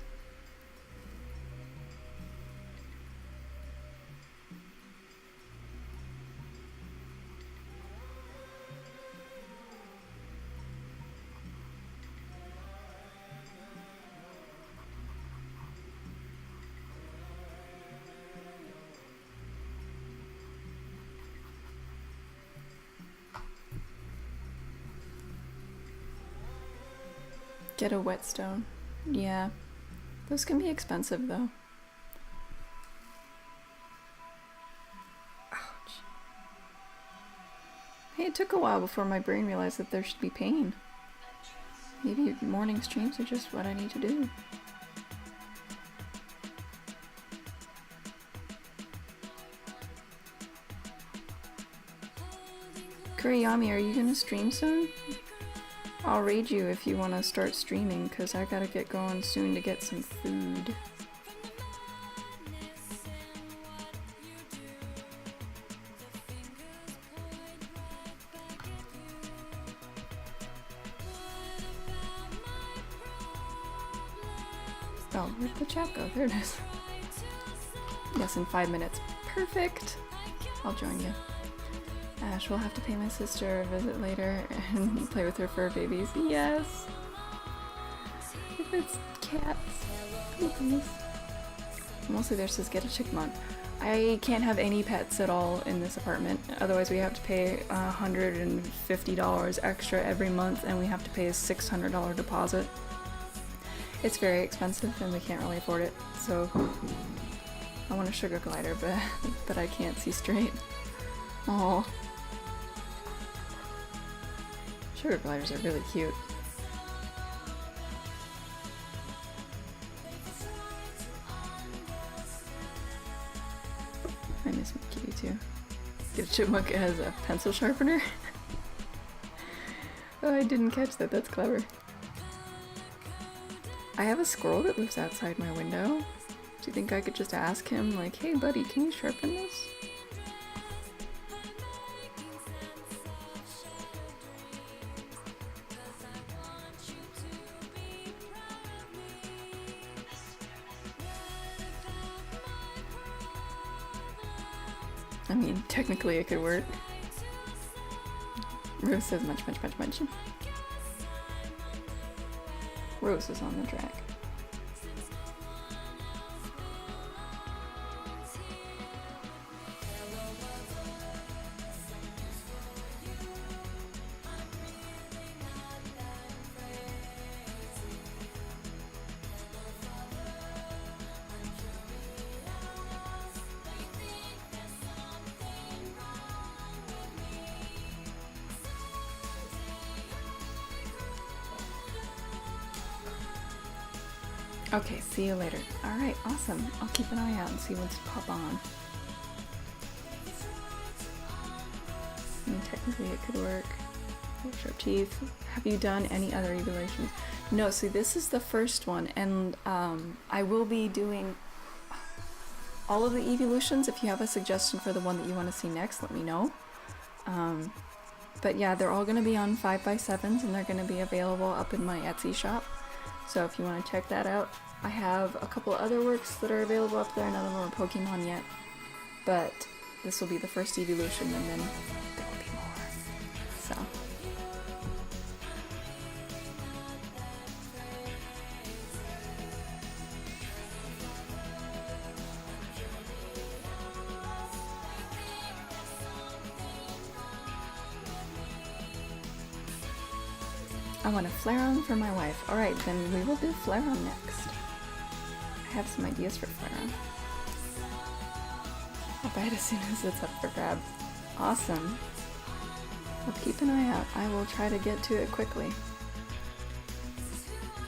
Get a whetstone. Yeah. Those can be expensive though. Ouch. Hey, it took a while before my brain realized that there should be pain. Maybe morning streams are just what I need to do. Kuriyami, are you gonna stream soon? I'll raid you if you want to start streaming, because I gotta get going soon to get some food. Oh, where'd the chat go? There it is. Yes, in 5 minutes. Perfect! I'll join you. Ash will have to pay my sister a visit later and play with her fur babies. Yes! If it's cats. Oh goodness. Mostly there says get a chickmon. I can't have any pets at all in this apartment. Otherwise we have to pay $150 extra every month and we have to pay a $600 deposit. It's very expensive and we can't really afford it. So I want a sugar glider, but I can't see straight. Aww. Sugar gliders are really cute. chipmunk has a pencil sharpener? Oh, I didn't catch that. That's clever. I have a squirrel that lives outside my window. Do you think I could just ask him, like, hey buddy, can you sharpen this? I mean, technically it could work. Rose says munch, munch, munch, munch. Rose is on the track. Okay, see you later. Alright, awesome. I'll keep an eye out and see what's pop on. I mean, technically it could work. Sharp teeth. Have you done any other evaluations? No, see this is the first one, and I will be doing all of the evolutions. If you have a suggestion for the one that you want to see next, let me know. But yeah, they're all going to be on 5x7s, and they're going to be available up in my Etsy shop. So if you want to check that out, I have a couple other works that are available up there. None of them are Pokemon yet, but this will be the first evolution, and then there will be more. So. I want a Flareon for my wife. Alright, then we will do Flareon next. I have some ideas for Flareon. I'll buy it as soon as it's up for grabs. Awesome. Well, keep an eye out. I will try to get to it quickly.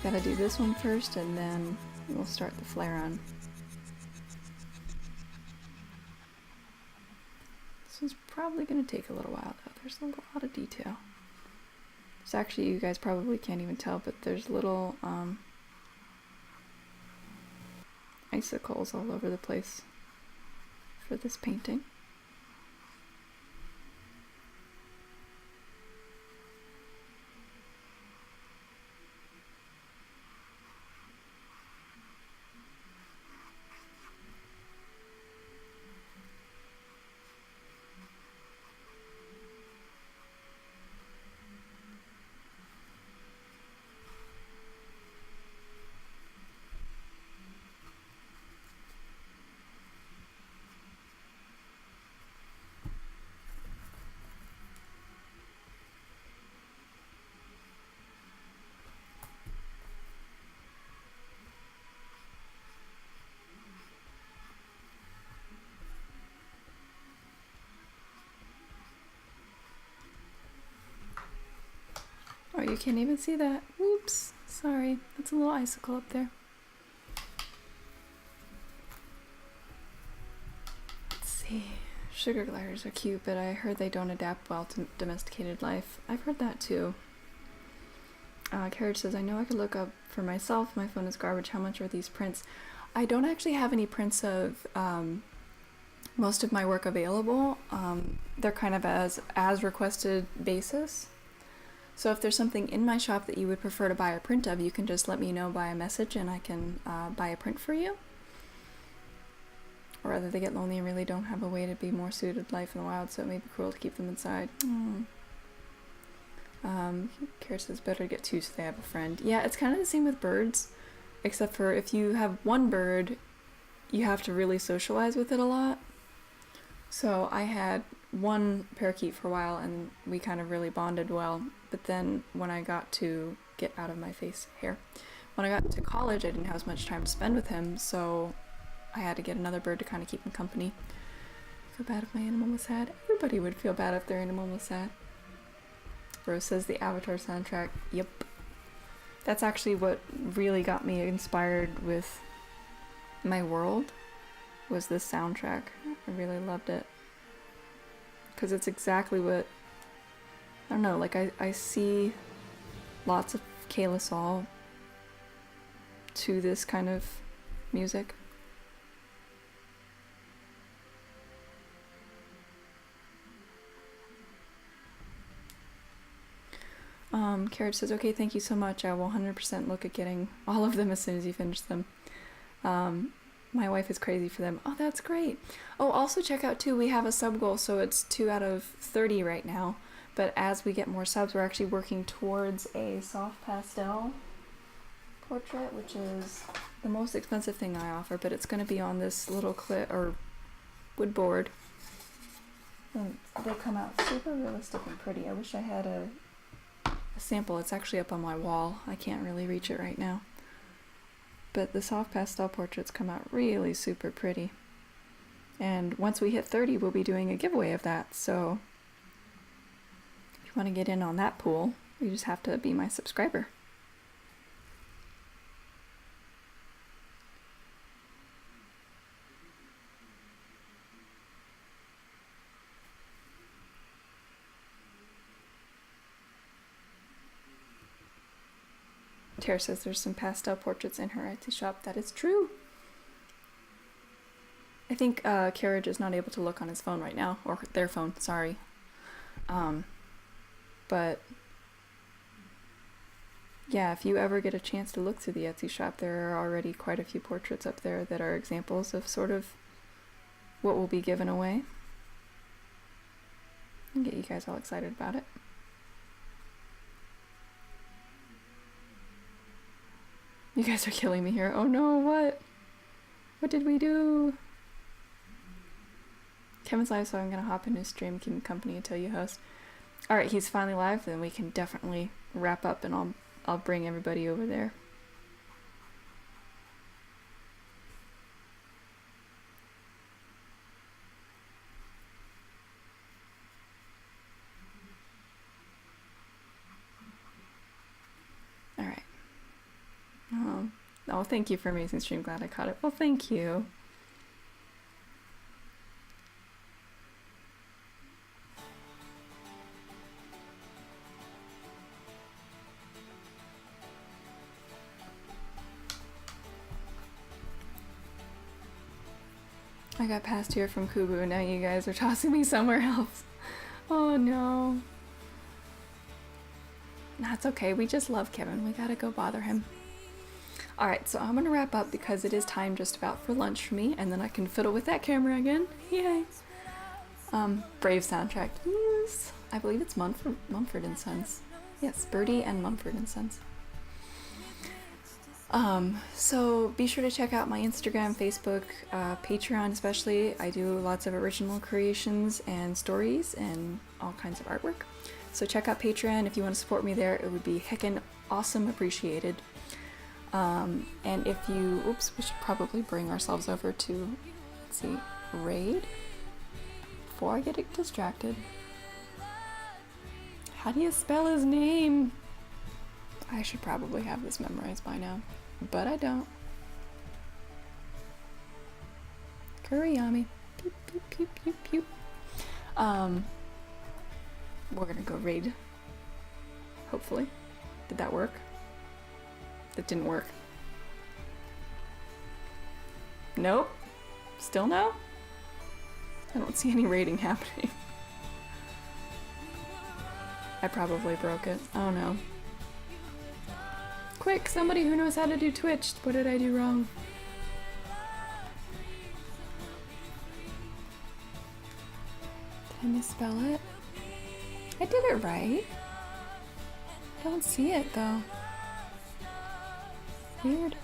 Gotta do this one first, and then we'll start the Flareon. This one's probably gonna take a little while though. There's a lot of detail. So actually, you guys probably can't even tell, but there's little icicles all over the place for this painting. Oh, you can't even see that. Oops, sorry. That's a little icicle up there. Let's see. Sugar gliders are cute, but I heard they don't adapt well to domesticated life. I've heard that too. Carriage says, I know I could look up for myself. My phone is garbage. How much are these prints? I don't actually have any prints of most of my work available. They're kind of as requested basis. So if there's something in my shop that you would prefer to buy a print of, you can just let me know by a message and I can buy a print for you. Or whether they get lonely and really don't have a way to be more suited to life in the wild, so it may be cruel to keep them inside. Kara says better to get two so they have a friend. Yeah, it's kind of the same with birds, except for if you have one bird, you have to really socialize with it a lot. So I had one parakeet for a while and we kind of really bonded well, but then when I got to get out of my face hair, when I got to college I didn't have as much time to spend with him, so I had to get another bird to kind of keep him company. I feel bad if my animal was sad. Everybody would feel bad if their animal was sad. Rose says the Avatar soundtrack. Yep. That's actually what really got me inspired with my world, was this soundtrack. I really loved it. because it's exactly what, I don't know, like I see lots of Kayla Saul to this kind of music. Carrot says, okay, thank you so much. I will 100% look at getting all of them as soon as you finish them. My wife is crazy for them. Oh, that's great. Oh, also check out too, we have a sub goal, so it's 2 out of 30 right now. But as we get more subs, we're actually working towards a soft pastel portrait, which is the most expensive thing I offer, but it's going to be on this little wood board. And they come out super realistic and pretty. I wish I had a sample. It's actually up on my wall. I can't really reach it right now. But the soft pastel portraits come out really super pretty. And once we hit 30, we'll be doing a giveaway of that. So if you want to get in on that pool, you just have to be my subscriber. Tara says there's some pastel portraits in her Etsy shop. That is true. I think Carriage is not able to look on his phone right now, or their phone, sorry. But yeah, if you ever get a chance to look through the Etsy shop, there are already quite a few portraits up there that are examples of sort of what will be given away. And get you guys all excited about it. You guys are killing me here. Oh no, what? What did we do? Kevin's live, so I'm gonna hop into his stream, keep him company until you host. Alright, he's finally live, then we can definitely wrap up and I'll bring everybody over there. Alright. Oh, thank you for amazing stream. Glad I caught it. Well, thank you. I got passed here from Kubu, now you guys are tossing me somewhere else. Oh no. That's okay, we just love Kevin. We gotta go bother him. Alright, so I'm gonna wrap up because it is time just about for lunch for me, and then I can fiddle with that camera again. Yay! Brave soundtrack. Yes! I believe it's Mumford & Sons. Yes, Birdie and Mumford & Sons. So be sure to check out my Instagram, Facebook, Patreon especially. I do lots of original creations and stories and all kinds of artwork. So check out Patreon if you want to support me there. It would be heckin' awesome appreciated. And if you, oops, we should probably bring ourselves over to, let's see, Raid? Before I get distracted. How do you spell his name? I should probably have this memorized by now, but I don't. Kuriyami. Pew, pew, pew, pew, pew. We're gonna go raid. Hopefully. Did that work? That didn't work. Nope. Still no? I don't see any raiding happening. I probably broke it. Oh no. Quick, somebody who knows how to do Twitch. What did I do wrong? Did I misspell it? I did it right. I don't see it though. Weird.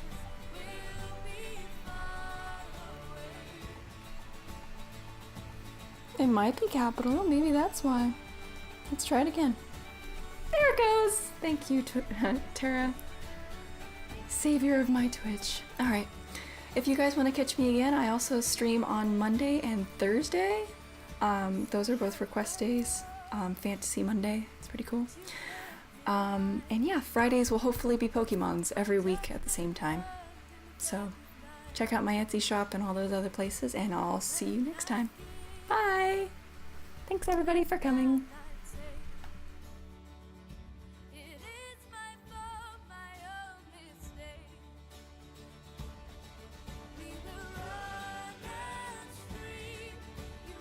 It might be capital, maybe that's why. Let's try it again. There it goes! Thank you, Tara. Savior of my Twitch. Alright. If you guys want to catch me again, I also stream on Monday and Thursday. Those are both request days. Fantasy Monday. It's pretty cool. And yeah, Fridays will hopefully be Pokemons every week at the same time. So check out my Etsy shop and all those other places, and I'll see you next time. Bye! Thanks. Thanks everybody for coming.